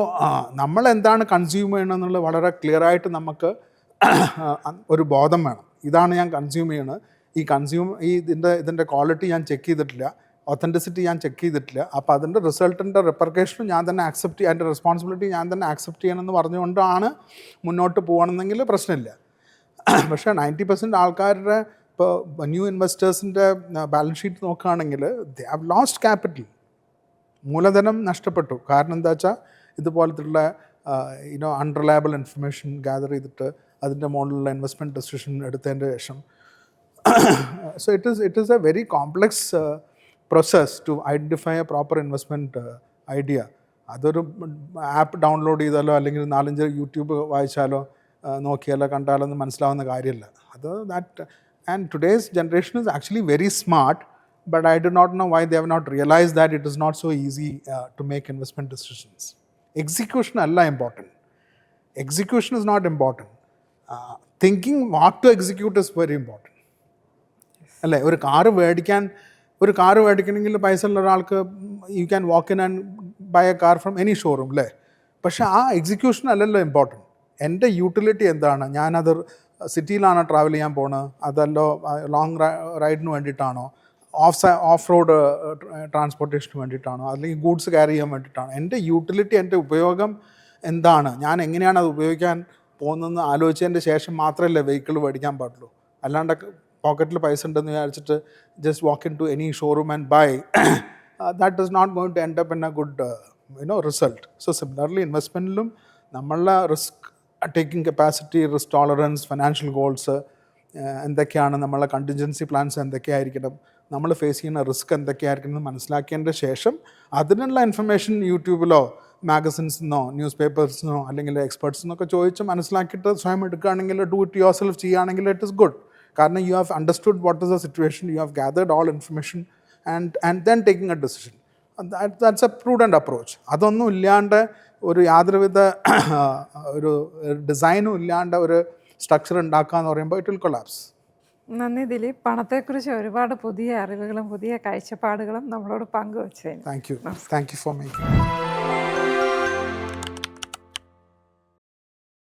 നമ്മൾ എന്താണ് കൺസ്യൂം ചെയ്യണമെന്നുള്ളത് വളരെ ക്ലിയറായിട്ട് നമുക്ക് ഒരു ബോധം വേണം. ഇതാണ് ഞാൻ കൺസ്യൂം ചെയ്യണത്, ഇതിൻ്റെ ക്വാളിറ്റി ഞാൻ ചെക്ക് ചെയ്തിട്ടില്ല, ഒത്തൻറ്റിസിറ്റി ഞാൻ ചെക്ക് ചെയ്തിട്ടില്ല, അപ്പോൾ അതിൻ്റെ റിസൾട്ടിൻ്റെ റിപ്പർക്കേഷനും ഞാൻ തന്നെ അതിൻ്റെ റെസ്പോൺസിബിലിറ്റി ഞാൻ തന്നെ ആക്സെപ്റ്റ് ചെയ്യണമെന്ന് പറഞ്ഞുകൊണ്ടാണ് മുന്നോട്ട് പോകണമെന്നെങ്കിൽ പ്രശ്നമില്ല. പക്ഷേ 90% ആൾക്കാരുടെ ഇപ്പോൾ ന്യൂ ഇൻവെസ്റ്റേഴ്സിൻ്റെ ബാലൻസ് ഷീറ്റ് നോക്കുകയാണെങ്കിൽ ദേ ഹാവ് ലോസ്റ്റ് ക്യാപിറ്റൽ, മൂലധനം നഷ്ടപ്പെട്ടു. കാരണം എന്താ വെച്ചാൽ ഇതുപോലത്തുള്ള അൺറിലയബിൾ ഇൻഫർമേഷൻ ഗ്യാദർ ചെയ്തിട്ട് അതിൻ്റെ മുകളിലുള്ള ഇൻവെസ്റ്റ്മെൻറ്റ് ഡിസിഷൻ എടുത്തതിൻ്റെ ശേഷം. So it is a very complex process to identify a proper investment idea. അതൊരു ആപ്പ് ഡൗൺലോഡ് ചെയ്താലോ അല്ലെങ്കിൽ 4-5 യൂട്യൂബ് വായിച്ചാലോ നോക്കിയാലോ കണ്ടാലോ ഒന്നും മനസ്സിലാവുന്ന കാര്യമല്ല. അത് that and today's generation is actually very smart, but I do not know why they have not realise that it is not so easy to make investment decisions. Execution അല്ല important. Execution is not important. Thinking what to execute is very important. അല്ലേ, ഒരു car മേടിക്കണമെങ്കിൽ പൈസ ഉള്ള ഒരാൾക്ക് you can walk in and buy a car from any showroom അല്ലേ. പക്ഷേ ആ execution അല്ലല്ലോ ഇമ്പോർട്ടൻറ്റ്. എൻ്റെ യൂട്ടിലിറ്റി എന്താണ്, ഞാനത് സിറ്റിയിലാണോ ട്രാവൽ ചെയ്യാൻ പോണത്, അതല്ലോ ലോങ് റൈഡിന് വേണ്ടിയിട്ടാണോ, ഓഫ് റോഡ് ട്രാൻസ്പോർട്ടേഷന് വേണ്ടിയിട്ടാണോ, അല്ലെങ്കിൽ ഗൂഡ്സ് ക്യാരി ചെയ്യാൻ വേണ്ടിയിട്ടാണോ, എൻ്റെ യൂട്ടിലിറ്റി, എൻ്റെ ഉപയോഗം എന്താണ്, ഞാൻ എങ്ങനെയാണ് അത് ഉപയോഗിക്കാൻ പോകുന്നതെന്ന് ആലോചിച്ചതിൻ്റെ ശേഷം മാത്രമല്ലേ വെഹിക്കിൾ മേടിക്കാൻ പാടുള്ളൂ. അല്ലാണ്ട് പോക്കറ്റിൽ പൈസ ഉണ്ടെന്ന് വിചാരിച്ചിട്ട് just walk into any showroom and buy, that is not going to end up in a good result. So similarly ഇൻവെസ്റ്റ്മെൻറ്റിലും നമ്മളുടെ risk taking capacity, risk tolerance, financial goals എന്തൊക്കെയാണ്, നമ്മളെ കണ്ടിൻജൻസി പ്ലാൻസ് എന്തൊക്കെയായിരിക്കണം, നമ്മൾ ഫേസ് ചെയ്യുന്ന risk എന്തൊക്കെയായിരിക്കണം എന്ന് മനസ്സിലാക്കിയതിൻ്റെ ശേഷം അതിനുള്ള information യൂട്യൂബിലോ മാഗസിൻസിന്നോ news പേപ്പേഴ്സിനോ അല്ലെങ്കിൽ എക്സ്പേർട്സിനൊക്കെ ചോദിച്ച് മനസ്സിലാക്കിയിട്ട് സ്വയം എടുക്കുകയാണെങ്കിൽ, ഡു ഇറ്റ് യുവർ സെൽഫ് ചെയ്യുകയാണെങ്കിൽ ഇറ്റ് ഇസ് ഗുഡ്. കാരണം you have understood what is the situation, you have gathered all information and then taking A decision. That's A prudent approach. അതൊന്നും ഇല്ലാണ്ട് ഒരു യാതൊരുവിധ ഒരു ഡിസൈനും ഇല്ലാണ്ട് ഒരു സ്ട്രക്ചർ ഉണ്ടാക്കുക എന്ന് പറയുമ്പോൾ ഇറ്റ് വിൽ കൊളാപ്സ്. നന്ദി ദിലീപ്. പണത്തെക്കുറിച്ച് ഒരുപാട് പുതിയ അറിവുകളും പുതിയ കാഴ്ചപ്പാടുകളും നമ്മളോട് പങ്കുവച്ചതിന്. Thank you for making.